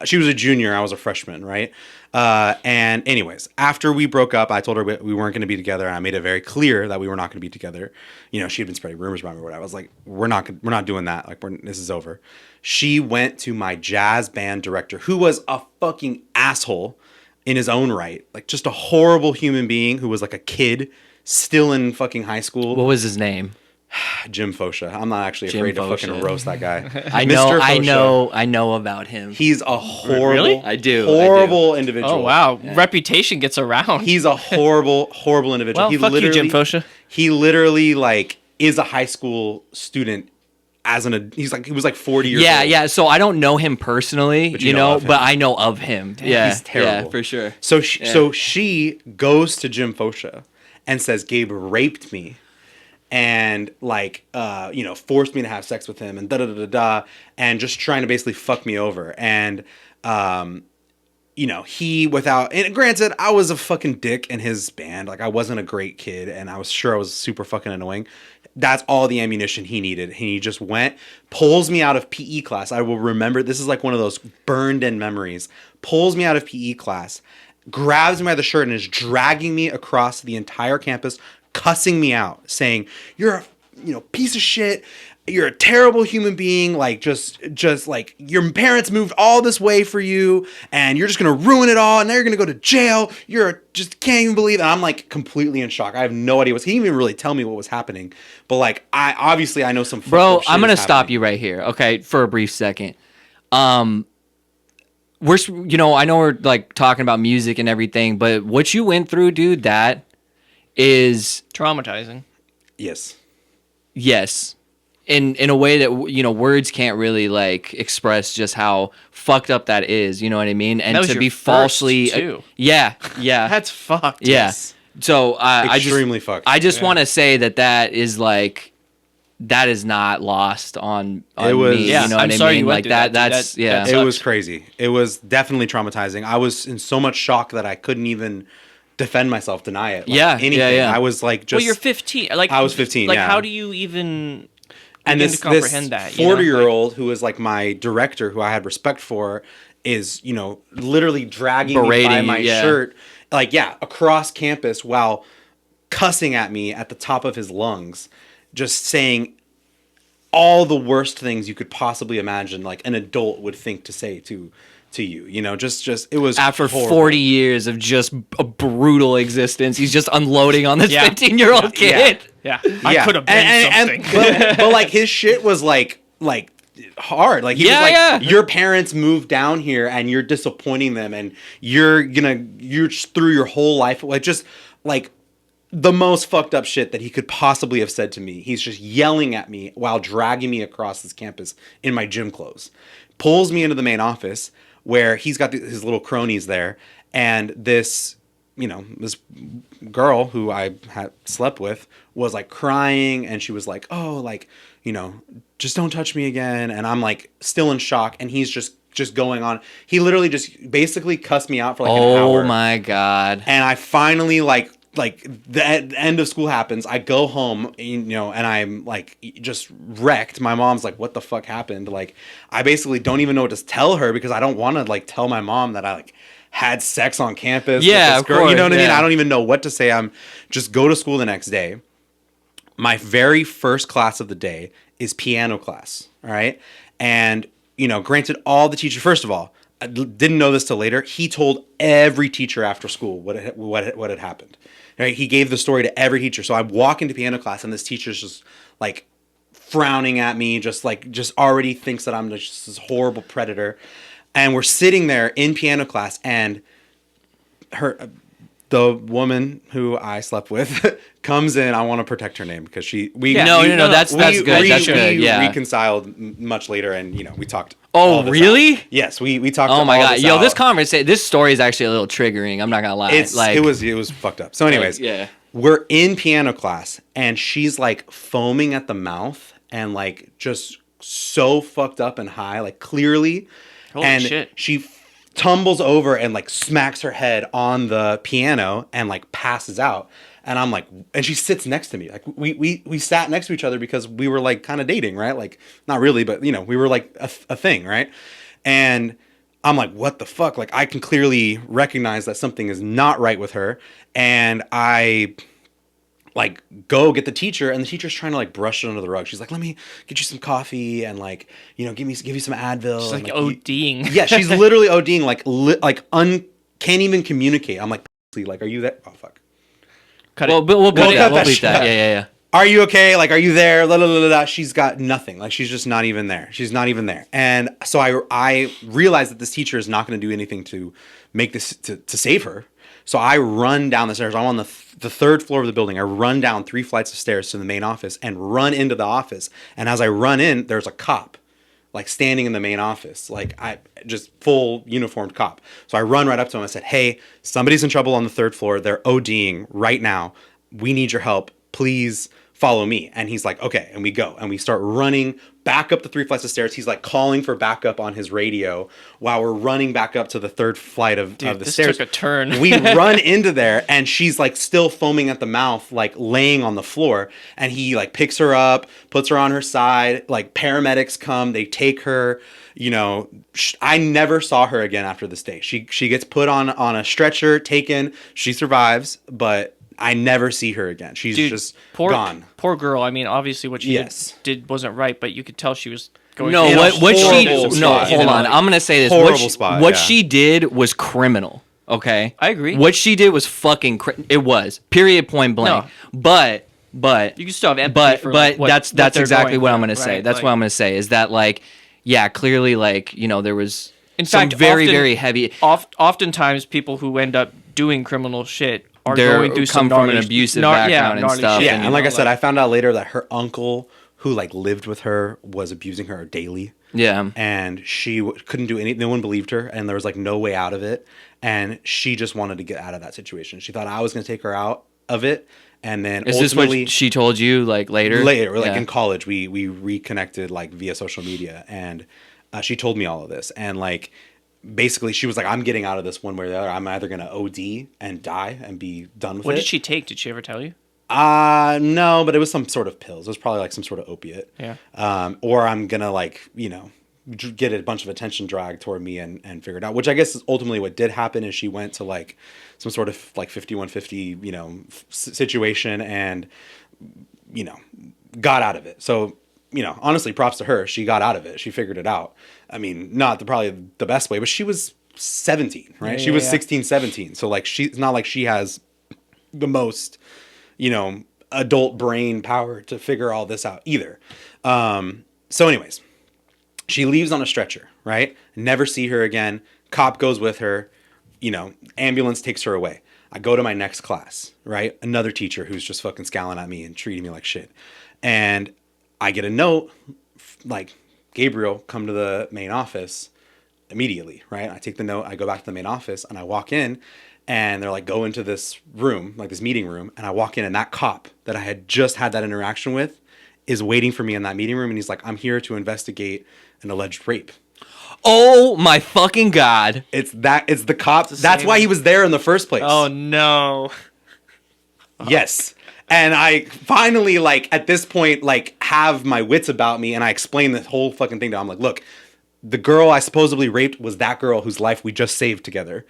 She was a junior, I was a freshman, right? And anyways, after we broke up, I told her we weren't going to be together, and I made it very clear that we were not going to be together. She had been spreading rumors about me or whatever. I was like, we're not doing that. Like, this is over. She went to my jazz band director, who was a fucking asshole in his own right, like just a horrible human being who was like a kid still in fucking high school. What was his name? Jim Fosha. I'm not actually afraid to fucking roast that guy. I know about him. He's a horrible, really? horrible individual. Oh wow, reputation gets around. He's a horrible, horrible individual. Well, fuck you, Jim Fosha. He literally like is a high school student. He was like 40 years old. Yeah. So I don't know him personally, but I know of him. Damn, yeah, he's terrible. Yeah, for sure. So she goes to Jim Fosha and says Gabe raped me. And like, forced me to have sex with him and and just trying to basically fuck me over. And, and granted, I was a fucking dick in his band. Like I wasn't a great kid and I was sure I was super fucking annoying. That's all the ammunition he needed. He just pulls me out of PE class. I will remember, this is like one of those burned in memories, pulls me out of PE class, grabs me by the shirt and is dragging me across the entire campus, cussing me out, saying, you're a piece of shit, you're a terrible human being, like just like your parents moved all this way for you and you're just gonna ruin it all and now you're gonna go to jail, just can't even believe it. And I'm like completely in shock. I have no idea he didn't even really tell me what was happening, but like I know some bro, I'm gonna stop you right here, okay, for a brief second. I know we're like talking about music and everything, but what you went through, dude, that is traumatizing. Yes. In a way that words can't really like express just how fucked up that is, you know what I mean? And that to be falsely too. Yeah. That's fucked. Yeah. So extremely fucked. I just want to say that is like that is not lost on me. Yeah, you know I'm what I sorry mean? you went Like through that. that's it was crazy. It was definitely traumatizing. I was in so much shock that I couldn't even defend myself, deny it. Anything. Yeah. I was like, well, you're 15. Like I was 15. Like, how do you even begin to comprehend that? 40-year-old who was like my director, who I had respect for, is literally dragging me by my shirt, across campus while cussing at me at the top of his lungs, just saying all the worst things you could possibly imagine, like an adult would think to say to you, just it was after horrible. 40 years of just a brutal existence, he's just unloading on this 15-year-old kid. Yeah. I could have been something. But like his shit was like hard. Like he was like, your parents moved down here and you're disappointing them and you're just through your whole life, like just like the most fucked up shit that he could possibly have said to me. He's just yelling at me while dragging me across this campus in my gym clothes, pulls me into the main office where he's got his little cronies there, and this girl who I had slept with was like crying, and she was like, oh, like, just don't touch me again. And I'm like still in shock, and he's just just going on. He literally just basically cussed me out for like an Oh hour. my God. And I finally like the end of school happens. I go home, and I'm like just wrecked. My mom's like, "What the fuck happened?" Like, I basically don't even know what to tell her because I don't want to like tell my mom that I like had sex on campus. Yeah, with this of girl. course, You know what I mean? yeah. I don't even know what to say. I'm just go to school the next day. My very first class of the day is piano class. All right, and granted, all the teachers. First of all, I didn't know this till later. He told every teacher after school what had happened. Right? He gave the story to every teacher. So I walk into piano class and this teacher's just like frowning at me, just already thinks that I'm just this horrible predator. And we're sitting there in piano class, and the woman who I slept with comes in. I want to protect her name because No, that's good. That's good. Yeah. Reconciled much later, and we talked. Oh, really? Yes, we talked. Oh my God. Yo, out. this story is actually a little triggering. I'm not gonna lie. It was fucked up. So anyways, yeah. We're in piano class and she's like foaming at the mouth and like just so fucked up and high, like clearly. Holy shit. She tumbles over and like smacks her head on the piano and like passes out. And I'm like, and she sits next to me. Like we sat next to each other because we were like kind of dating, right? Like not really, but we were like a thing, right? And I'm like, what the fuck? Like I can clearly recognize that something is not right with her. And I like go get the teacher, and the teacher's trying to like brush it under the rug. She's like, let me get you some coffee and like, give you some Advil. She's like, and, ODing. Yeah, she's literally ODing, can't even communicate. I'm like, are you there? Oh fuck. Cut it. We'll cut that. We'll bleep that. Yeah. Are you okay? Like, are you there? La, la, la, la, la. She's got nothing. Like, she's just not even there. She's not even there. And so I realized that this teacher is not going to do anything to make this, to save her. So I run down the stairs. I'm on the third floor of the building. I run down 3 flights of stairs to the main office and run into the office. And as I run in, there's a cop, like, standing in the main office. Like, just full uniformed cop. So I run right up to him. I said, hey, somebody's in trouble on the 3rd floor. They're ODing right now. We need your help. Please follow me. And he's like, okay. And we go. And we start running back up the 3 flights of stairs. He's like calling for backup on his radio while we're running back up to the 3rd flight of the this stairs. took a turn. We run into there and she's like still foaming at the mouth, like laying on the floor. And he like picks her up, puts her on her side. Like paramedics come, they take her. I never saw her again after this day. She gets put on a stretcher, taken. She survives, but I never see her again. She's just gone. Poor girl. I mean, obviously what she did wasn't right, but you could tell she was going through hold on. I'm going to say this. Horrible spot. What she did was criminal, okay? I agree. What she did was fucking it was. Period, point blank. No. But you can still have empathy for that's exactly what I'm going to say. Right? That's what I'm going to say is that like clearly like, there was in fact very heavy oftentimes people who end up doing criminal shit are going through come from an abusive background and stuff. Yeah, and like I said, I found out later that her uncle, who like lived with her, was abusing her daily. Yeah, and she couldn't do anything. No one believed her, and there was like no way out of it. And she just wanted to get out of that situation. She thought I was going to take her out of it. And then is this what she told you like later? Later, like in college, we reconnected like via social media, and she told me all of this, and like. Basically, she was like, I'm getting out of this one way or the other. I'm either going to OD and die and be done with it. What did she take? Did she ever tell you? No, but it was some sort of pills. It was probably like some sort of opiate. Yeah. Or I'm going to like, get a bunch of attention dragged toward me and figure it out, which I guess is ultimately what did happen is she went to like some sort of like 5150, situation and, got out of it. So, honestly, props to her. She got out of it. She figured it out. I mean, not probably the best way, but she was 17, right? She was 16, 17. So like, it's not like she has the most, adult brain power to figure all this out either. So anyways, she leaves on a stretcher, right? Never see her again. Cop goes with her, ambulance takes her away. I go to my next class, right? Another teacher who's just fucking scowling at me and treating me like shit. And I get a note like, Gabriel, come to the main office immediately, right? I take the note, I go back to the main office, and I walk in, and they're like, go into this room, like this meeting room, and I walk in, and that cop that I had just had that interaction with is waiting for me in that meeting room, and he's like, I'm here to investigate an alleged rape. Oh my fucking God. It's the cop. the That's same- why he was there in the first place. Oh no. Yes. And I finally, like, at this point, like, have my wits about me, and I explain this whole fucking thing to him. I'm like, look, the girl I supposedly raped was that girl whose life we just saved together.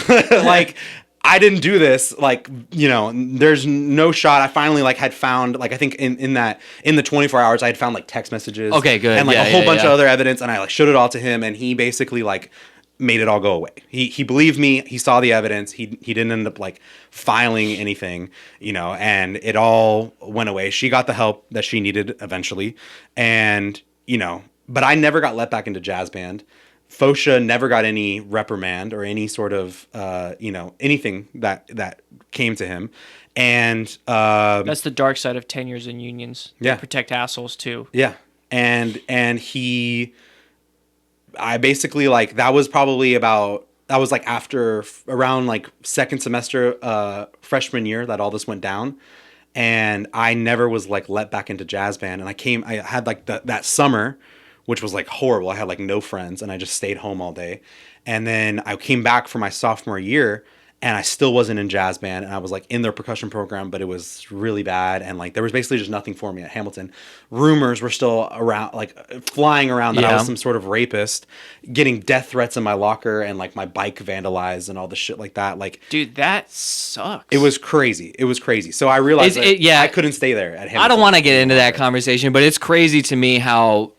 Like, I didn't do this. Like, you know, there's no shot. I finally, like, had found, like, I think in the 24 hours, I had found, like, text messages. Okay, good. And, like, Yeah, a whole yeah, bunch yeah. of other evidence, and I, like, showed it all to him, and he basically, like, made it all go away. He believed me. He saw the evidence. He didn't end up like filing anything, you know, and it all went away. She got the help that she needed eventually. And, you know, but I never got let back into jazz band. Fosha never got any reprimand or any sort of, you know, anything that came to him. And That's the dark side of tenures and unions. They Yeah. protect assholes too. yeah, and I basically like that was like after around like second semester freshman year that all this went down, and I never was like let back into jazz band. And I had like that summer, which was like horrible. I had like no friends, and I just stayed home all day. And then I came back for my sophomore year, and I still wasn't in jazz band, and I was like in their percussion program, but it was really bad, and like there was basically just nothing for me at Hamilton. Rumors were still around, like flying around that I Yeah. was some sort of rapist, getting death threats in my locker, and like my bike vandalized and all the shit like that. Like Dude, that sucks. it was crazy. It was crazy. So I realized Yeah. I couldn't stay there at Hamilton. I don't want to get into that anymore. conversation, but it's crazy to me how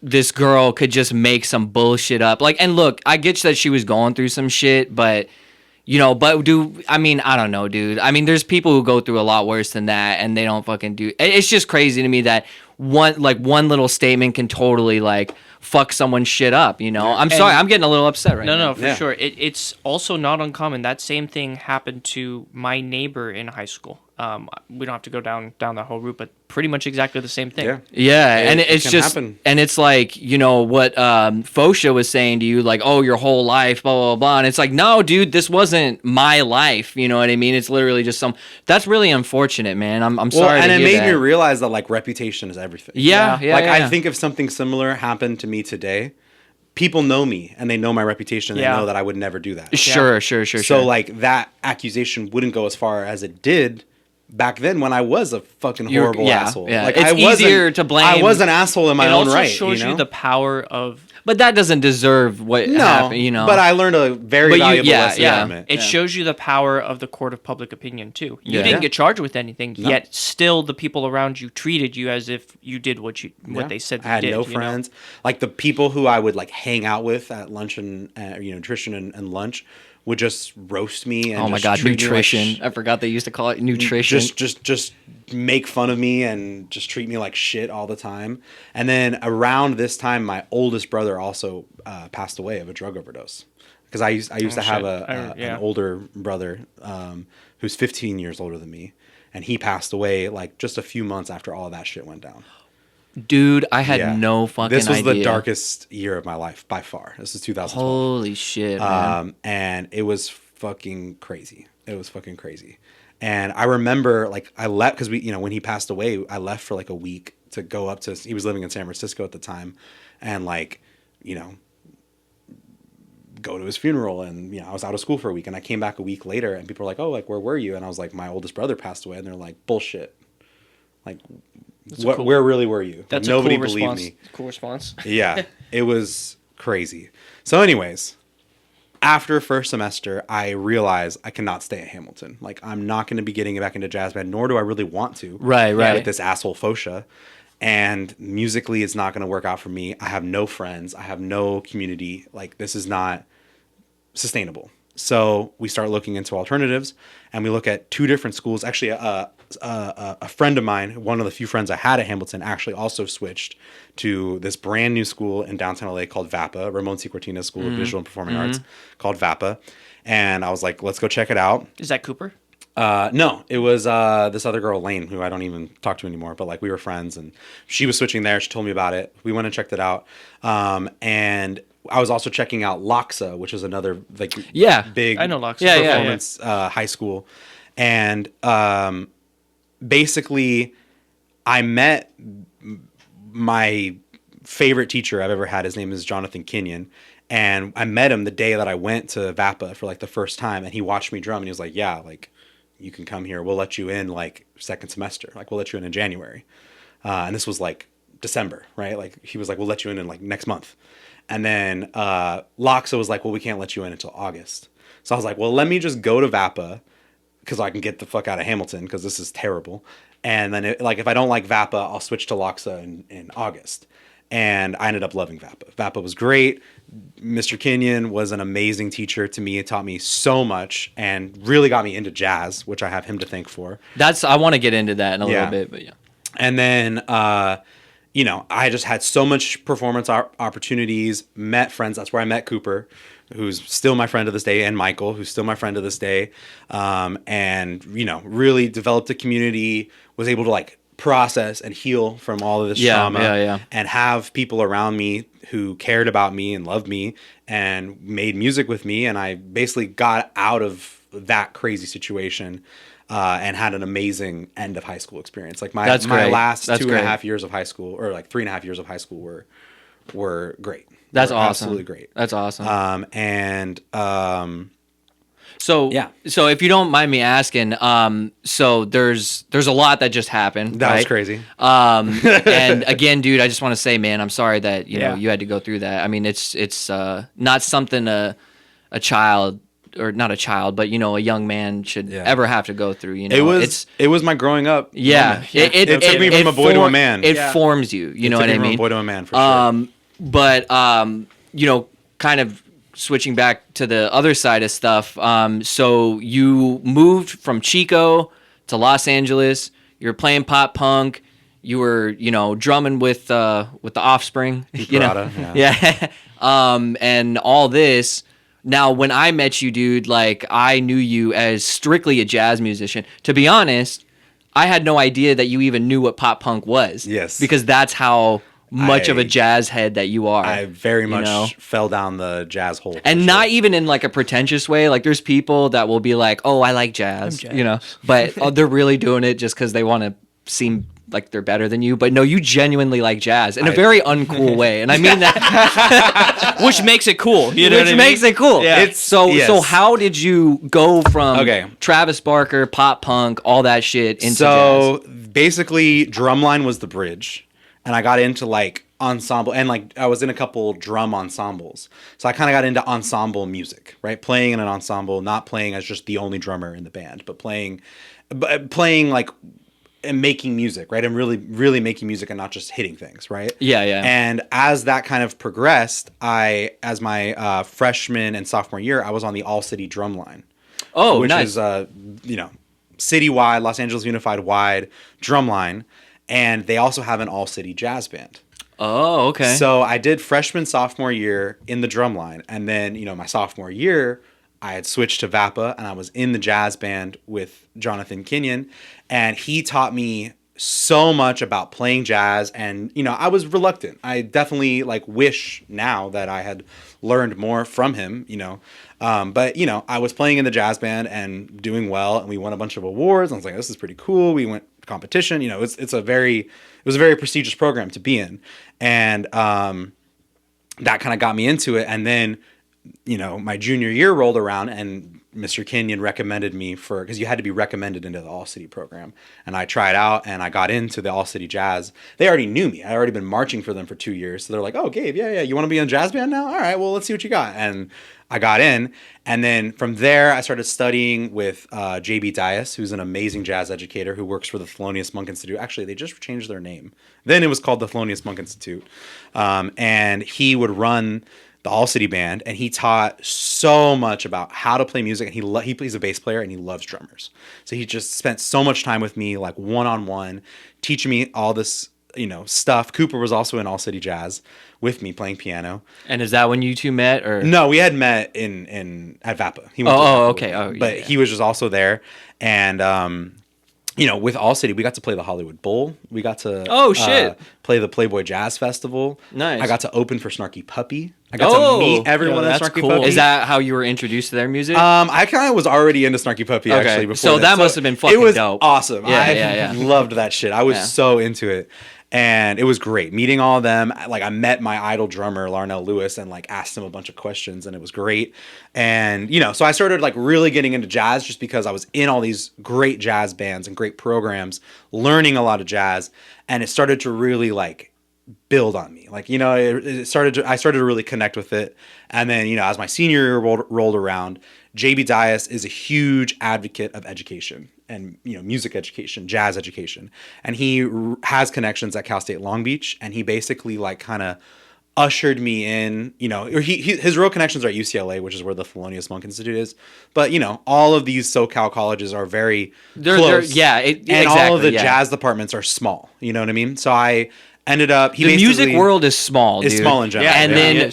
this girl could just make some bullshit up. Like, and look, I get that she was going through some shit, but you know, I mean, I don't know, dude. I mean, there's people who go through a lot worse than that, and they don't fucking do. It's just crazy to me that one little statement can totally like fuck someone's shit up. You know, I'm sorry, I'm getting a little upset right now. No, for Yeah. sure. It's also not uncommon. That same thing happened to my neighbor in high school. We don't have to go down the whole route, but pretty much exactly the same thing. Yeah. Yeah, and It it's can just, happen. and it's like, you know, what Fosha was saying to you, like, oh, your whole life, blah, blah, blah. And it's like, no, dude, this wasn't my life. You know what I mean? It's literally just that's really unfortunate, man. I'm Well, sorry and to it hear made that. me realize that like reputation is everything. Yeah, yeah, Like yeah, I yeah. think if something similar happened to me today, people know me and they know my reputation. They Yeah. know that I would never do that. Sure. So like that accusation wouldn't go as far as it did back then when I was a fucking horrible asshole. Yeah. Like It's I wasn't- easier to blame. I was an asshole in my It own also right. shows you know? the power of. But that doesn't deserve what no, happened, you know. But I learned a very But you- valuable yeah, lesson yeah. from it. It shows you the power of the court of public opinion too. You Yeah. didn't Yeah. get charged with anything, yet still the people around you treated you as if you did what Yeah. they said you I had did. no you know? friends. Like the people who I would like hang out with at lunch and nutrition and lunch would just roast me. And oh my just God, treat me like nutrition. I forgot they used to call it nutrition. just make fun of me and just treat me like shit all the time. And then around this time, my oldest brother also passed away of a drug overdose. Because I used to have shit. Yeah. an older brother who's 15 years older than me, and he passed away like just a few months after all of that shit went down. Dude, I had Yeah. no fucking This was idea. the darkest year of my life by far. This is 2012. Holy shit, man. And it was fucking crazy. It was fucking crazy. And I remember like I left because when he passed away, I left for like a week to go up to, he was living in San Francisco at the time, and like, go to his funeral. And, I was out of school for a week, and I came back a week later, and people were like, oh, like, where were you? And I was like, my oldest brother passed away. And they're like, bullshit. Like, where really were you? That's like, nobody a cool believed response. me. Cool response. Yeah, it was crazy. So anyways, after first semester, I realized I cannot stay at Hamilton. Like, I'm not going to be getting back into jazz band, nor do I really want to. Right. With this asshole Fosha. And musically, it's not going to work out for me. I have no friends. I have no community. Like, this is not sustainable. So we start looking into alternatives, and we look at two different schools. Actually, a friend of mine, one of the few friends I had at Hamilton, actually also switched to this brand new school in downtown LA called VAPA, Ramon C. Cortina's School of Visual and Performing Arts, called VAPA. And I was like, let's go check it out. Is that Cooper? No, it was this other girl, Lane, who I don't even talk to anymore, but like we were friends, and she was switching there. She told me about it. We went and checked it out. And I was also checking out Loxa, which is another like big I know Loxa. performance high school. And basically I met my favorite teacher I've ever had. His name is Jonathan Kenyon. And I met him the day that I went to VAPA for like the first time, and he watched me drum, and he was like, yeah, like you can come here. We'll let you in like second semester. Like we'll let you in January. And this was like December, right? Like he was like, we'll let you in like next month. And then Loxa was like, well, we can't let you in until August. So I was like, well, let me just go to VAPA because I can get the fuck out of Hamilton because this is terrible. And then if I don't like VAPA, I'll switch to Loxa in August. And I ended up loving VAPA. VAPA was great. Mr. Kenyon was an amazing teacher to me. It taught me so much and really got me into jazz, which I have him to thank for. I want to get into that in a little bit, but yeah. And then, I just had so much performance opportunities, met friends. That's where I met Cooper, who's still my friend to this day, and Michael, who's still my friend to this day. And, really developed a community, was able to like process and heal from all of this trauma and have people around me who cared about me and loved me and made music with me. And I basically got out of that crazy situation and had an amazing end of high school experience. Like my last 2.5 years of high school, or like 3.5 years of high school were great. That's awesome. Absolutely great. That's awesome. So if you don't mind me asking, so there's a lot that just happened. That right? was crazy. And again, dude, I just want to say, man, I'm sorry that you know you had to go through that. I mean, it's not something a child, or not a child, but a young man should ever have to go through. It was my growing up. Yeah, it took me from a boy to a man. It forms you. You know what I mean? From a boy to a man, for sure. But kind of switching back to the other side of stuff. So you moved from Chico to Los Angeles. You were playing pop punk. You were, drumming with the Offspring. And all this. Now, when I met you, dude, like I knew you as strictly a jazz musician. To be honest, I had no idea that you even knew what pop punk was. Yes, because that's how much of a jazz head that you are. I very much fell down the jazz hole. And not even in like a pretentious way. Like there's people that will be like, oh, I like jazz, but they're really doing it just because they want to seem like they're better than you. But no, you genuinely like jazz in a very uncool way. And I mean that. Which makes it cool. Which makes it cool. Yeah. So how did you go from Travis Barker, pop punk, all that shit into jazz? Basically, drumline was the bridge. And I got into like ensemble, and like I was in a couple drum ensembles. So I kind of got into ensemble music, right? Playing in an ensemble, not playing as just the only drummer in the band, but playing like and making music, right? And really, really making music and not just hitting things, right? Yeah. And as that kind of progressed, as my freshman and sophomore year, I was on the All City drum line. Oh, which nice. is citywide, Los Angeles Unified wide drum line. And they also have an all-city jazz band. Oh, okay. So I did freshman, sophomore year in the drum line. And then, my sophomore year, I had switched to VAPA, and I was in the jazz band with Jonathan Kenyon. And he taught me so much about playing jazz. And, I was reluctant. I definitely, wish now that I had learned more from him, But, I was playing in the jazz band and doing well. And we won a bunch of awards. I was like, this is pretty cool. We went competition, it was a very prestigious program to be in, and that kind of got me into it. And then my junior year rolled around, and Mr. Kenyon recommended me because you had to be recommended into the All City program, and I tried out and I got into the All City Jazz. They already knew me. I already been marching for them for 2 years, so they're like, oh, Gabe, yeah, you want to be in a jazz band now? All right, well, let's see what you got. And I got in, and then from there I started studying with J.B. Dias, who's an amazing jazz educator who works for the Thelonious Monk Institute. Actually, they just changed their name. Then it was called the Thelonious Monk Institute, and he would run the All City Band, and he taught so much about how to play music, and he plays a bass player, and he loves drummers. So he just spent so much time with me, like one-on-one, teaching me all this stuff. Cooper was also in All City Jazz with me playing piano. And is that when you two met, or no? We had met at VAPA. He went to VAPA but he was just also there, and with All City, we got to play the Hollywood Bowl. We got to play the Playboy Jazz Festival. Nice. I got to open for Snarky Puppy. I got to meet everyone at Snarky Puppy. Is that how you were introduced to their music? I kind of was already into Snarky Puppy actually before. So that must have been fucking dope. It was awesome. Yeah. Loved that shit. I was so into it. And it was great meeting all of them. Like I met my idol drummer, Larnell Lewis, and like asked him a bunch of questions, and it was great. And, you know, so I started like really getting into jazz just because I was in all these great jazz bands and great programs, learning a lot of jazz. And it started to really like build on me. Like, you know, I started to really connect with it. And then, you know, as my senior year rolled around, JB Dias is a huge advocate of education and, you know, music education, jazz education. And he has connections at Cal State Long Beach. And he basically like kind of ushered me in, you know, or his real connections are at UCLA, which is where the Thelonious Monk Institute is. But, you know, all of these SoCal colleges are very close. And exactly, all of the jazz departments are small. You know what I mean? So I ended up... The music world is small, dude. It's small in general. Yeah, and then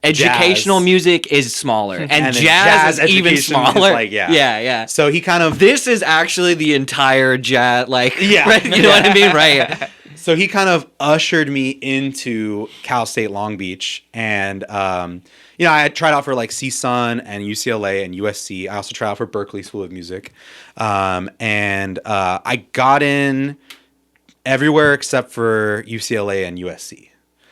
educational music is smaller. And jazz is even smaller. Is like, yeah. So he kind of... This is actually the entire jazz, like... Yeah. Right, you know what I mean? Right. So he kind of ushered me into Cal State Long Beach. And, you know, I had tried out for like CSUN and UCLA and USC. I also tried out for Berklee School of Music. I got in... everywhere except for UCLA and USC.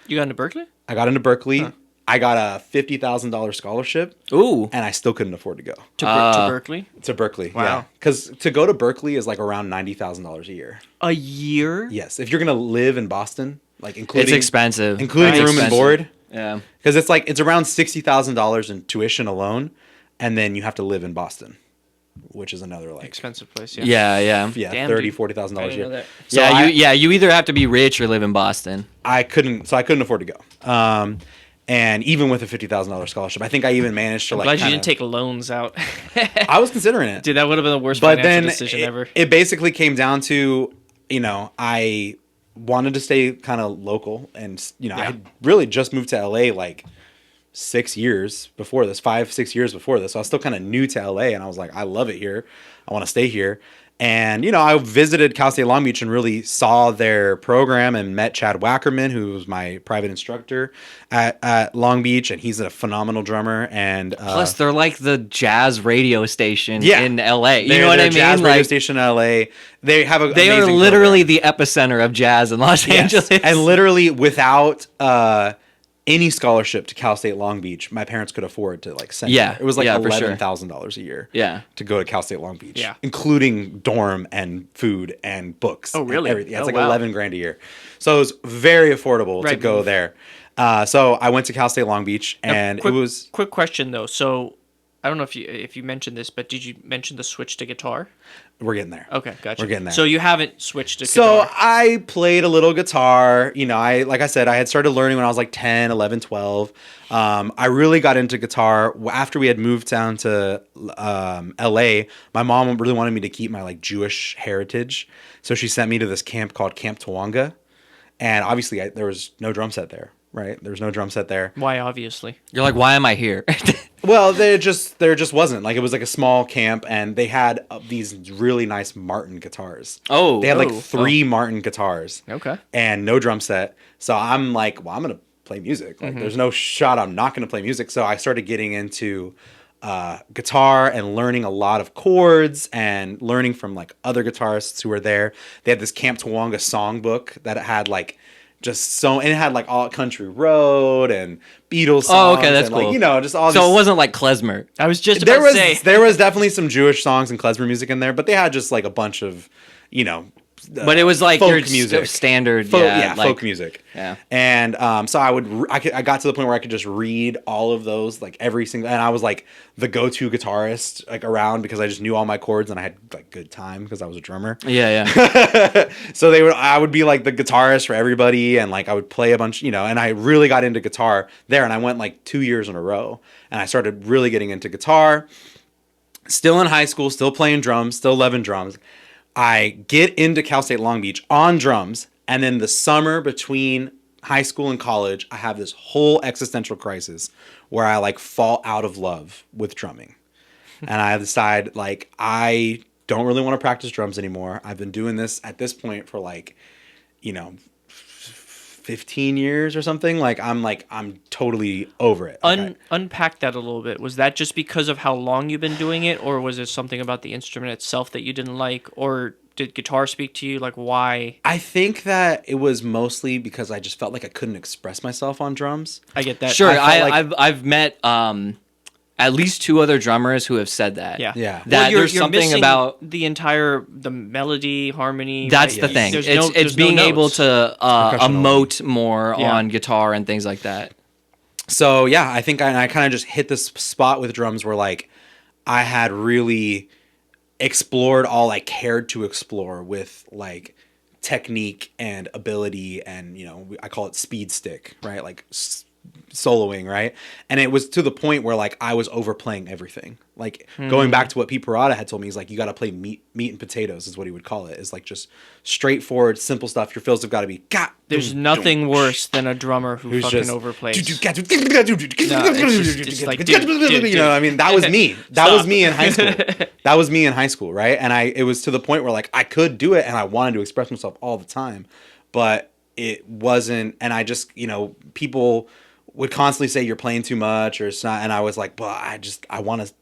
You got into Berklee? I got into Berklee. Huh. I got a $50,000 scholarship. Ooh. And I still couldn't afford to go. To Berklee? To Berklee, wow. Yeah. Because to go to Berklee is like around $90,000 a year. A year? Yes. If you're going to live in Boston, like including... It's expensive. Including room and board. Yeah. Because it's around $60,000 in tuition alone. And then you have to live in Boston, which is another like expensive place. Yeah. Damn, $30,000-$40,000 a year. So you either have to be rich or live in Boston. I couldn't afford to go. And even with a $50,000 scholarship, I think I even managed to I'm glad you didn't take loans out. I was considering it. Dude, that would have been the worst financial decision ever. It basically came down to, you know, I wanted to stay kind of local, and you know, I had really just moved to LA like 6 years before this, 5-6 years before this. So I was still kind of new to LA, and I was like, I love it here. I want to stay here. And, you know, I visited Cal State Long Beach and really saw their program and met Chad Wackerman, who was my private instructor at Long Beach. And he's a phenomenal drummer. And plus, they're like the jazz radio station in LA. You know what I mean? Jazz radio station in LA. They have a. They are literally the epicenter of jazz in Los Angeles. And literally without any scholarship to Cal State Long Beach, my parents could afford to like send me. It was like $11,000 a year to go to Cal State Long Beach, including dorm and food and books. Oh, really? Everything. It's like $11,000 a year. So it was very affordable to go there. So I went to Cal State Long Beach, and it was... Quick question, though. So I don't know if you mentioned this, but did you mention the switch to guitar? We're getting there. Okay, gotcha. We're getting there. So you haven't switched to So guitar? I played a little guitar. You know, like I said, I had started learning when I was like 10, 11, 12. I really got into guitar after we had moved down to LA. My mom really wanted me to keep my like Jewish heritage. So she sent me to this camp called Camp Tawanga. And obviously there was no drum set there, right? There was no drum set there. Why, obviously? You're like, why am I here? Well, there just wasn't. Like, it was like a small camp, and they had these really nice Martin guitars. They had like 3 Martin guitars. Okay. And no drum set. So I'm like, well, I'm going to play music. Like, there's no shot I'm not going to play music. So I started getting into guitar and learning a lot of chords and learning from like other guitarists who were there. They had this Camp Tawanga songbook that had like and it had like all Country Road and Beatles songs. Oh, okay, that's cool. Like, you know, just all. So it wasn't like klezmer. I was just about to say there was definitely some Jewish songs and klezmer music in there, but they had just like a bunch of, you know. But it was like folk your music. Standard, folk music. Yeah. And so I got to the point where I could just read all of those, like every single, and I was like the go-to guitarist like around because I just knew all my chords and I had like good time because I was a drummer. Yeah. So I would be like the guitarist for everybody, and like I would play a bunch, you know, and I really got into guitar there, and I went like 2 years in a row, and I started really getting into guitar. Still in high school, still playing drums, still loving drums. I get into Cal State Long Beach on drums, and then the summer between high school and college, I have this whole existential crisis where I like fall out of love with drumming. And I decide like I don't really want to practice drums anymore. I've been doing this at this point for like, you know, 15 years or something. I'm totally over it. Unpack that a little bit. Was that just because of how long you've been doing it, or was it something about the instrument itself that you didn't like, or did guitar speak to you? Like, why? I think that it was mostly because I just felt like I couldn't express myself on drums. I get that. Sure, I felt like- I've met at least 2 other drummers who have said that. Yeah. Yeah. That Well, there's something missing about the melody, harmony. that's right? the thing. There's It's there's being able notes. to percussion emote more Yeah. on guitar and things like that. So yeah, I think I kind of just hit this spot with drums where like I had really explored all I cared to explore with like technique and ability, and I call it speed stick, right? Like soloing, right? And it was to the point where like I was overplaying everything. Like going back to what Pete Parada had told me, he's like, you got to play meat and potatoes is what he would call it. Is like just straightforward, simple stuff. Your fills have got to be There's nothing worse than a drummer who fucking overplays. It's just like, dude. I mean, that was me. That was me in high school. That was me in high school, right? And it was to the point where like I could do it and I wanted to express myself all the time, but it wasn't. And I just, people would constantly say you're playing too much or it's not. And I was like, well, I want to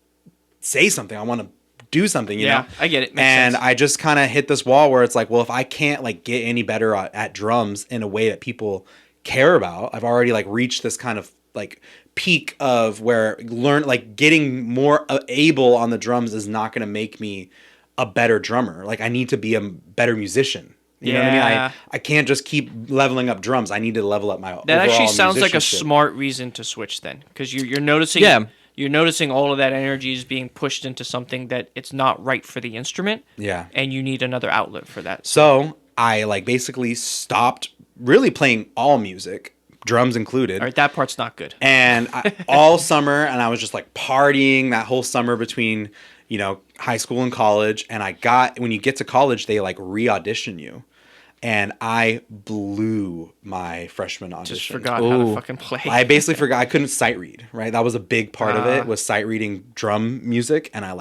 say something. I want to do something, you know? I get it. Makes And sense. I just kind of hit this wall where it's like, well, if I can't like get any better at drums in a way that people care about, I've already like reached this kind of like peak of where getting more able on the drums is not going to make me a better drummer. Like I need to be a better musician. You know what I mean? Yeah. I can't just keep leveling up drums. I need to level up my That actually overall sounds like a musicianship. smart reason to switch then, because you're noticing. Yeah. You're noticing all of that energy is being pushed into something that it's not right for the instrument. Yeah. And you need another outlet for that. So I like basically stopped really playing all music, drums included. All right, that part's not good. And all summer, and I was just like partying that whole summer between, high school and college. And when you get to college, they like re-audition you. And I blew my freshman audition. Just forgot how to fucking play. I basically forgot. I couldn't sight read, right? That was a big part of it, was sight reading drum music. And I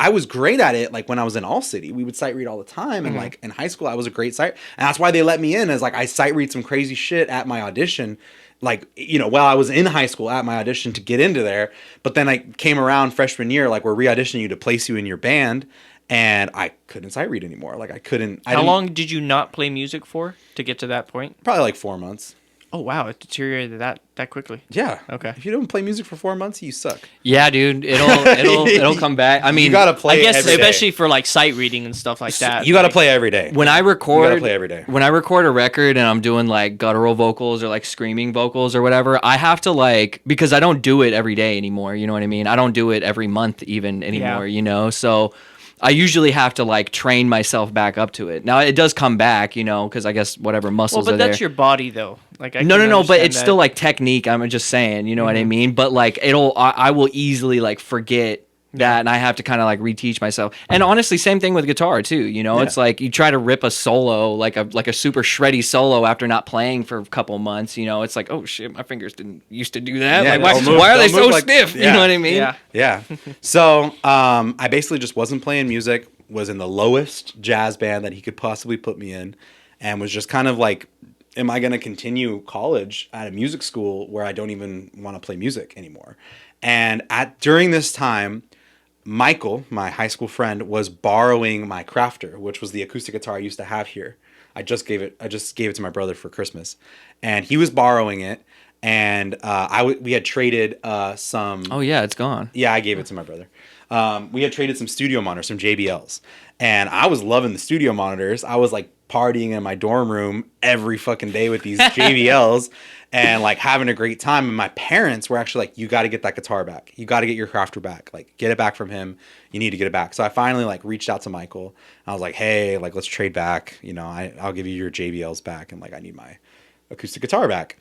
was great at it. Like when I was in All City, we would sight read all the time. And like in high school, I was a great sight. And that's why they let me in, is like I sight read some crazy shit at my audition. Like, while I was in high school at my audition to get into there. But then I came around freshman year, like we're re-auditioning you to place you in your band. And I couldn't sight read anymore. Like I couldn't. How long did you not play music for to get to that point? Probably like 4 months. Oh wow, it deteriorated that quickly. Yeah. Okay. If you don't play music for 4 months, you suck. Yeah, dude, it'll come back. I mean, You gotta play. I guess every day. especially for like sight reading and stuff like that. You gotta like, play every day. when I You record, gotta play every day. when I record a record and I'm doing like guttural vocals or like screaming vocals or whatever, I have to because I don't do it every day anymore. You know what I mean? I don't do it every month even anymore. Yeah. So I usually have to train myself back up to it. Now it does come back, because I guess whatever muscles Well, but are that's there. your body though. Like No, but understand it's still that. technique. I'm just saying, you know what I mean? But I will easily forget that, and I have to kind of reteach myself. And honestly, same thing with guitar too. It's like you try to rip a solo, like a super shreddy solo after not playing for a couple months. It's like, oh shit, my fingers didn't used to do that. Yeah, Why are they they'll so move stiff? yeah. You know what I mean? Yeah. Yeah. So I basically just wasn't playing music, was in the lowest jazz band that he could possibly put me in, and was just kind of like, am I going to continue college at a music school where I don't even want to play music anymore? And during this time, Michael, my high school friend, was borrowing my Crafter, which was the acoustic guitar I used to have here. I just gave it to my brother for Christmas, and he was borrowing it. And we had traded some. Oh yeah, it's gone. Yeah, I gave it to my brother. We had traded some studio monitors, some JBLs, and I was loving the studio monitors. I was partying in my dorm room every fucking day with these JBLs and having a great time. And my parents were actually you got to get that guitar back. You got to get your Crafter back. Get it back from him. You need to get it back. So I finally reached out to Michael. I was like, hey, let's trade back. I'll give you your JBLs back, and I need my acoustic guitar back.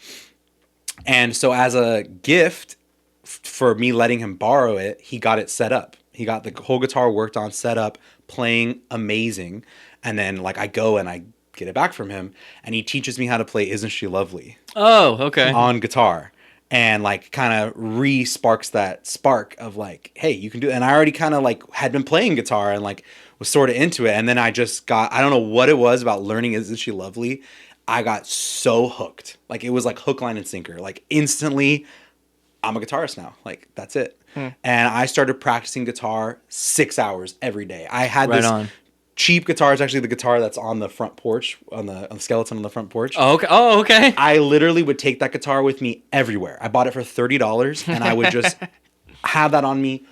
And so as a gift for me letting him borrow it, he got it set up. He got the whole guitar worked on, set up, playing amazing. And then I go and I get it back from him, and he teaches me how to play Isn't She Lovely Oh, okay. on guitar. And kind of re-sparks that spark of hey, you can do it. And I already kind of had been playing guitar and was sort of into it. And then I just I don't know what it was about learning Isn't She Lovely. I got so hooked. It was hook, line, and sinker. Instantly, I'm a guitarist now. That's it. And I started practicing guitar 6 hours every day. I had Right this on. cheap guitar is actually the guitar that's on the front porch, on the skeleton on the front porch. Oh, okay. Oh, okay. I literally would take that guitar with me everywhere. I bought it for $30, and I would just have that on me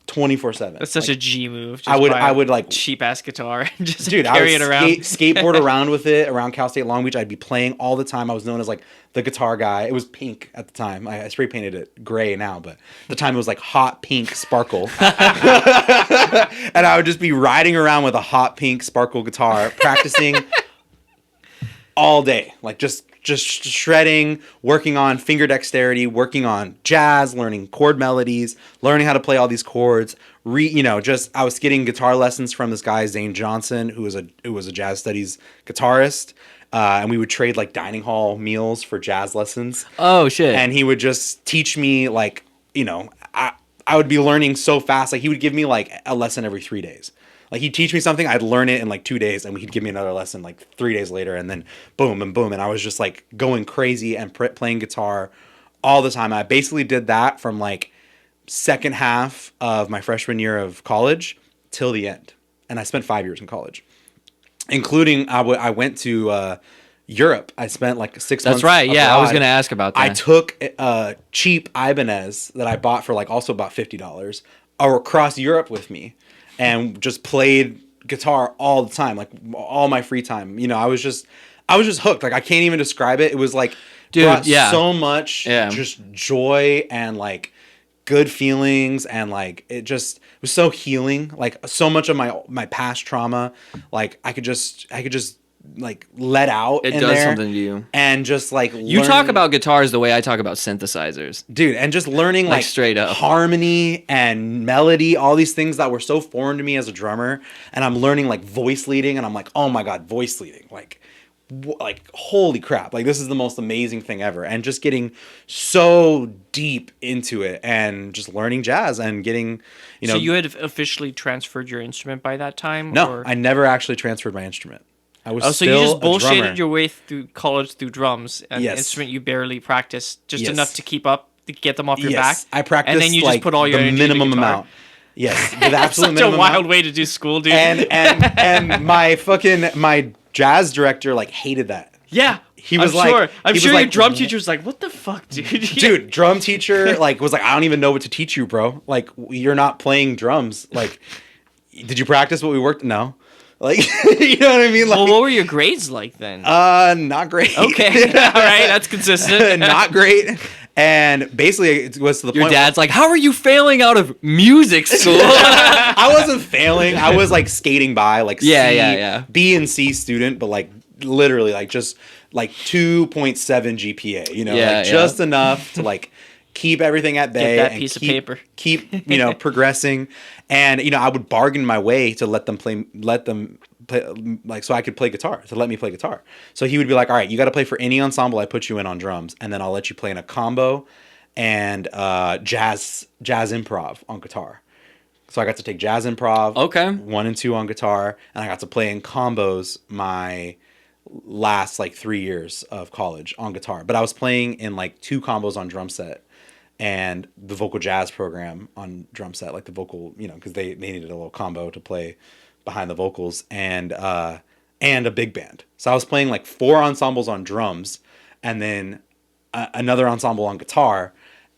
24/7. That's such a G move. Just I would like cheap ass guitar and just dude, carry I it would around. skateboard around with it around Cal State Long Beach. I'd be playing all the time. I was known as like the guitar guy. It was pink at the time. I spray painted it gray now, but at the time it was like hot pink sparkle. And I would just be riding around with a hot pink sparkle guitar, practicing all day, like just shredding, working on finger dexterity, working on jazz, learning chord melodies, learning how to play all these chords. I was getting guitar lessons from this guy Zane Johnson, who was a jazz studies guitarist, and we would trade like dining hall meals for jazz lessons. Oh shit! And he would just teach me like I would be learning so fast. Like he would give me like a lesson every 3 days. Like he'd teach me something, I'd learn it in like 2 days, and he'd give me another lesson like 3 days later, and then boom and boom, and I was just like going crazy and playing guitar all the time. I basically did that from like second half of my freshman year of college till the end, and I spent 5 years in college, including I went to Europe. I spent like 6 months. That's right. Yeah, abroad. I was gonna ask about that. I took cheap Ibanez that I bought for like also about $50 across Europe with me, and just played guitar all the time, like all my free time. I was just hooked. Like I can't even describe it. It was like, dude, brought yeah, so much just joy and like good feelings, and like it was so healing. Like so much of my past trauma, like I could just like let out. It in does there something to you, and just like you talk about guitars the way I talk about synthesizers, dude, and just learning like straight up harmony and melody, all these things that were so foreign to me as a drummer. And I'm learning like voice leading, and I'm like, oh my god, voice leading, like holy crap, like this is the most amazing thing ever. And just getting so deep into it, and just learning jazz and getting So you had officially transferred your instrument by that time? No, or? I never actually transferred my instrument. I was so you just still a drummer. bullshitted your way through college through drums, an instrument you barely practiced, just enough to keep up, to get them off your back. I practiced, and then you just put all your the energy into minimum guitar. amount. Yes, the absolute Such minimum a wild amount. way to do school, dude. And my jazz director like hated that. Yeah, he was I'm sure your like, drum teacher was like, "What the fuck, dude?" Dude, drum teacher like was like, I don't even know what to teach you, bro. Like you're not playing drums. Like, did you practice what we worked? No. Like, you know what I mean? Like, well, what were your grades like then? Not great. Okay, all right, that's consistent. Not great. And basically, it was to the point. Your dad's like, "How are you failing out of music school?" I wasn't failing. I was like skating by, like B and C student, but like literally like just like 2.7 GPA. Just enough to like keep everything at bay. Get that and piece of paper. Keep progressing. And I would bargain my way to let them play, like, so I could play guitar, to let me play guitar. So he would be like, all right, you got to play for any ensemble I put you in on drums, and then I'll let you play in a combo and jazz improv on guitar. So I got to take jazz improv, 1 and 2 on guitar, and I got to play in combos my last like 3 years of college on guitar. But I was playing in like 2 combos on drum set, and the vocal jazz program on drum set, like the vocal, because they needed a little combo to play behind the vocals, and a big band. So I was playing like 4 ensembles on drums, and then another ensemble on guitar,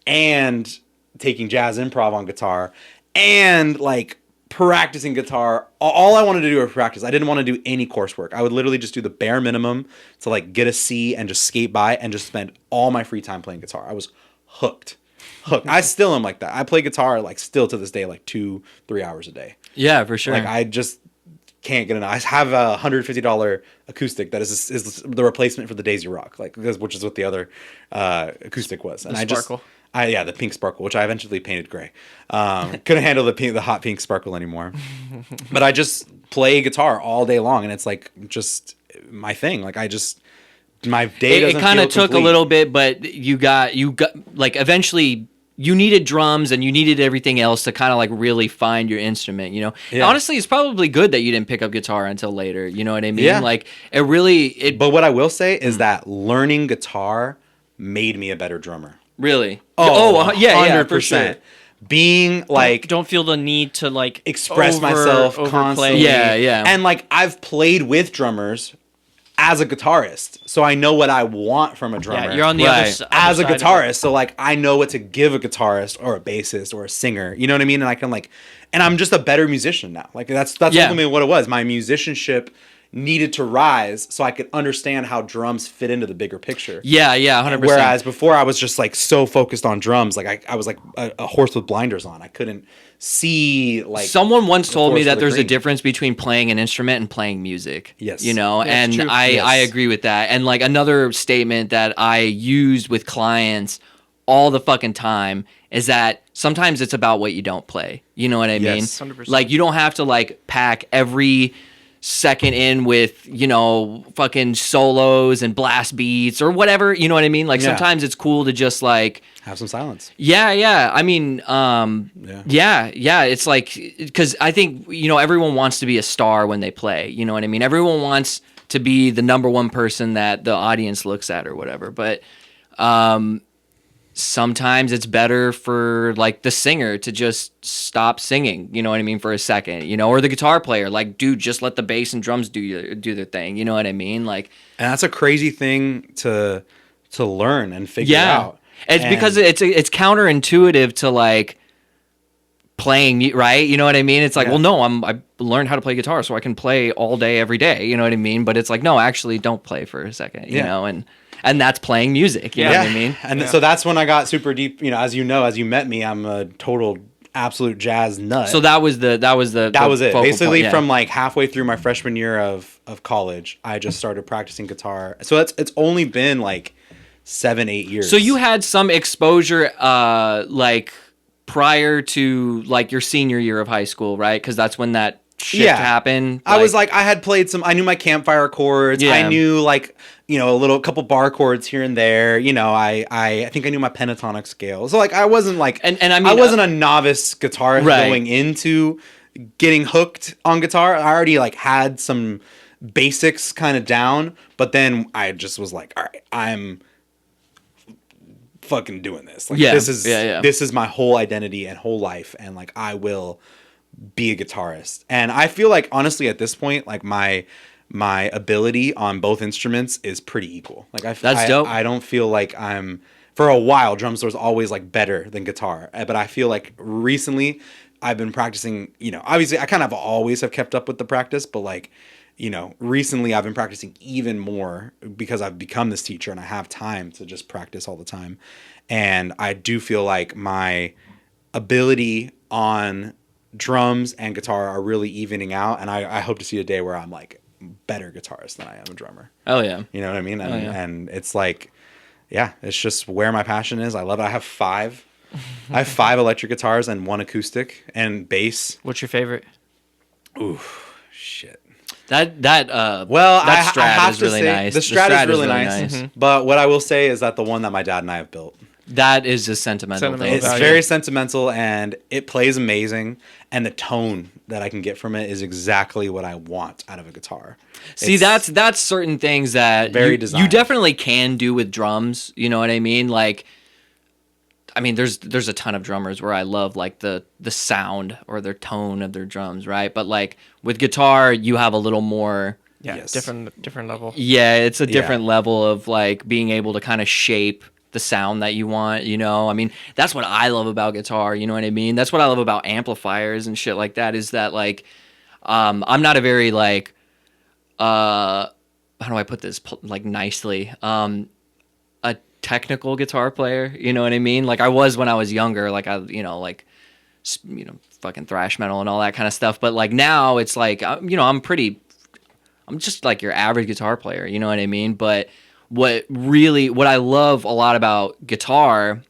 and taking jazz improv on guitar, and like practicing guitar. All I wanted to do was practice. I didn't want to do any coursework. I would literally just do the bare minimum to like get a C and just skate by and just spend all my free time playing guitar. I was hooked. I still am like that. I play guitar like still to this day, like 2-3 hours a day. Yeah, for sure. Like I just can't get enough. I have a $150 acoustic that is the replacement for the Daisy Rock, like, which is what the other acoustic was. And Sparkle. The pink sparkle, which I eventually painted gray. Couldn't handle the hot pink sparkle anymore. But I just play guitar all day long, and it's like just my thing. Like my day doesn't it kind of feel took complete. a little bit, but you got like eventually you needed drums and you needed everything else to kind of like really find your instrument, Yeah. Honestly, it's probably good that you didn't pick up guitar until later. You know what I mean? Yeah. Like it. But what I will say is that learning guitar made me a better drummer. Really? Yeah, 100%. for sure. being like don't feel the need to like express myself overplay. constantly. Yeah. And like I've played with drummers as a guitarist, so I know what I want from a drummer. Yeah, you're on the Right. other side. as a guitarist, so like I know what to give a guitarist or a bassist or a singer. You know what I mean? And I can like, and I'm just a better musician now. Like that's Yeah. ultimately what it was. My musicianship needed to rise so I could understand how drums fit into the bigger picture. Yeah, 100%. Whereas before I was just like so focused on drums, like I was like a horse with blinders on. I couldn't see like. Someone once told me forest for that the there's a green. difference between playing an instrument and playing music. Yes. You know, Yeah, and it's true. I Yes. agree with that. And like another statement that I used with clients all the fucking time is that sometimes it's about what you don't play. You know what I mean? Yes. 100%. Like you don't have to like pack every second in with, you know, fucking solos and blast beats or whatever, you know what I mean? Like Yeah. sometimes it's cool to just like Have some silence. yeah. I mean, yeah. It's like, because I think, you know, everyone wants to be a star when they play. You know what I mean? Everyone wants to be the number one person that the audience looks at or whatever. But sometimes it's better for like the singer to just stop singing. You know what I mean? For a second, you know, or the guitar player, like, dude, just let the bass and drums do their thing. You know what I mean? Like, And that's a crazy thing to learn and figure out. It's And- because it's counterintuitive to like playing, right? You know what I mean? It's like, Yeah. well, no, I learned how to play guitar so I can play all day every day. You know what I mean? But it's like, no, actually, don't play for a second. You Yeah. know, and that's playing music. You know what I mean? And so that's when I got super deep. You know, as you met me, I'm a total absolute jazz nut. So that was it. that was it. focal Basically, point, yeah. from like halfway through my freshman year of college, I just started practicing guitar. So it's only been like 7-8 years. So you had some exposure, like prior to like your senior year of high school, right? Because that's when that shift happened. I was like, I had played some. I knew my campfire chords. Yeah. I knew like a couple bar chords here and there. You know, I think I knew my pentatonic scale. So like I wasn't like And I mean, I wasn't a novice guitarist Right. going into getting hooked on guitar. I already like had some basics kind of down, but then I just was like, all right, I'm fucking doing this. Like Yeah. this is Yeah. this is my whole identity and whole life, and like I will be a guitarist. And I feel like honestly at this point, like my ability on both instruments is pretty equal. Like That's dope. I don't feel like I'm, for a while drums was always like better than guitar, but I feel like recently I've been practicing, obviously I kind of always have kept up with the practice, but like, recently I've been practicing even more because I've become this teacher and I have time to just practice all the time. And I do feel like my ability on drums and guitar are really evening out. And I hope to see a day where I'm like better guitarist than I am a drummer. oh yeah. You know what I mean? And, yeah. and it's like, yeah, it's just where my passion is. I love it. I have five electric guitars and one acoustic and bass. What's your favorite? Ooh, shit. That Well, that I Strat have is to really say nice. the Strat is really nice. But what I will say is that the one that my dad and I have built, That is a sentimental thing. Sentimental it's value. very sentimental and it plays amazing. And the tone that I can get from it is exactly what I want out of a guitar. See, It's- that's certain things that Very you designed. definitely can do with drums. You know what I mean? Like, I mean, there's a ton of drummers where I love like the sound or their tone of their drums, right? But like with guitar, you have a little more. Yeah, Yes. different level. Yeah, it's a different Yeah. level of like being able to kind of shape the sound that you want, you know? I mean, that's what I love about guitar, you know what I mean? That's what I love about amplifiers and shit like that is that like I'm not a very like how do I put this like nicely? A technical guitar player, you know what I mean? Like I was when I was younger, like fucking thrash metal and all that kind of stuff, but like now it's like I'm just like your average guitar player, you know what I mean? But what I love a lot about guitar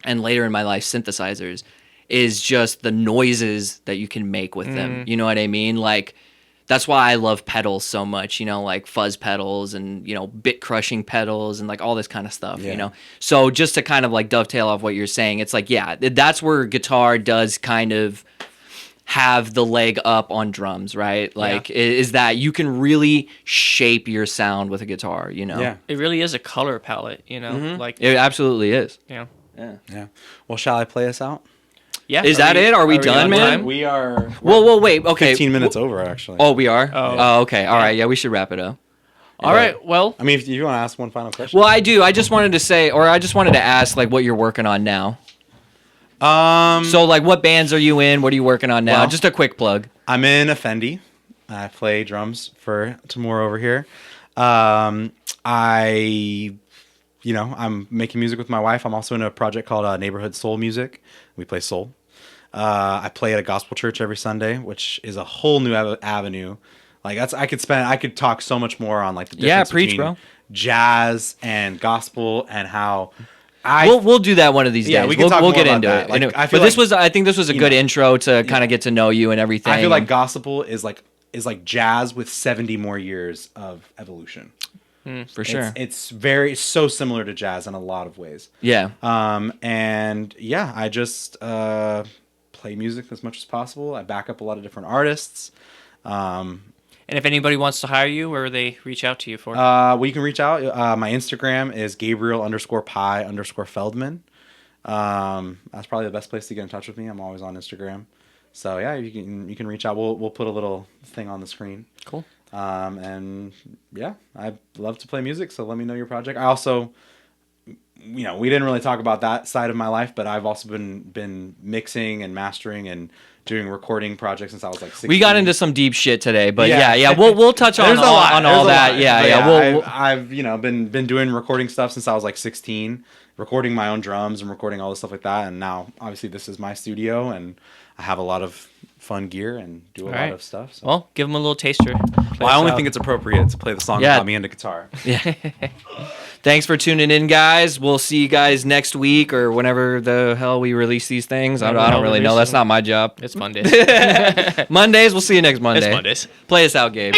and later in my life synthesizers is just the noises that you can make with them. You know what I mean? Like that's why I love pedals so much, like fuzz pedals and, bit crushing pedals and like all this kind of stuff, Yeah. So just to kind of like dovetail off what you're saying, it's like, yeah, that's where guitar does kind of have the leg up on drums, right? Like is that you can really shape your sound with a guitar, Yeah. It really is a color palette, Like It absolutely is. Yeah. Well, shall I play us out? Yeah. Is that it? Are we done, on man? time? We are Whoa, wait. Okay. 15 minutes over, actually. Oh, we are? Oh. Oh, okay. All right. Yeah, we should wrap it up. All right. Well, I mean, if you want to ask one final question. Well, I do. I just wanted to say, or I just wanted to ask, like, what you're working on now. So, like, what bands are you in? What are you working on now? Well, Just a quick plug. I'm in Effendi. I play drums for Timur over here. I'm making music with my wife. I'm also in a project called Neighborhood Soul Music. We play soul. I play at a gospel church every Sunday, which is a whole new avenue. Like I could talk so much more on like the difference preach, between bro. jazz and gospel and how We'll do that one of these days. Yeah, we can talk we'll more get about into that. it. Like, Anyway, I but feel I think this was a good intro to kind of get to know you and everything. I feel like gospel is like jazz with 70 more years of evolution. for sure. It's so similar to jazz in a lot of ways. Yeah. And yeah, I just play music as much as possible. I back up a lot of different artists. and if anybody wants to hire you, where would they reach out to you for? Well, you can reach out. My Instagram is Gabriel_Pi_Feldman. That's probably the best place to get in touch with me. I'm always on Instagram. So yeah, you can reach out. We'll put a little thing on the screen. Cool. And yeah, I love to play music. So let me know your project. I also, we didn't really talk about that side of my life, but I've also been mixing and mastering and doing recording projects since I was like 16. We got into some deep shit today, but Yeah. yeah, we'll touch on There's a lot. on There's all a that. lot. Yeah, But yeah. I've been doing recording stuff since I was like 16, recording my own drums and recording all this stuff like that. And now, obviously, this is my studio, and I have a lot of fun gear and do a lot of stuff. So. Well, give them a little taster. I only think it's appropriate to play the song Yeah. about me and the guitar. Yeah. Thanks for tuning in, guys. We'll see you guys next week or whenever the hell we release these things. I don't really know. That's not my job. it's Mondays. Mondays. We'll see you next Monday. It's Mondays. Play us out, Gabe.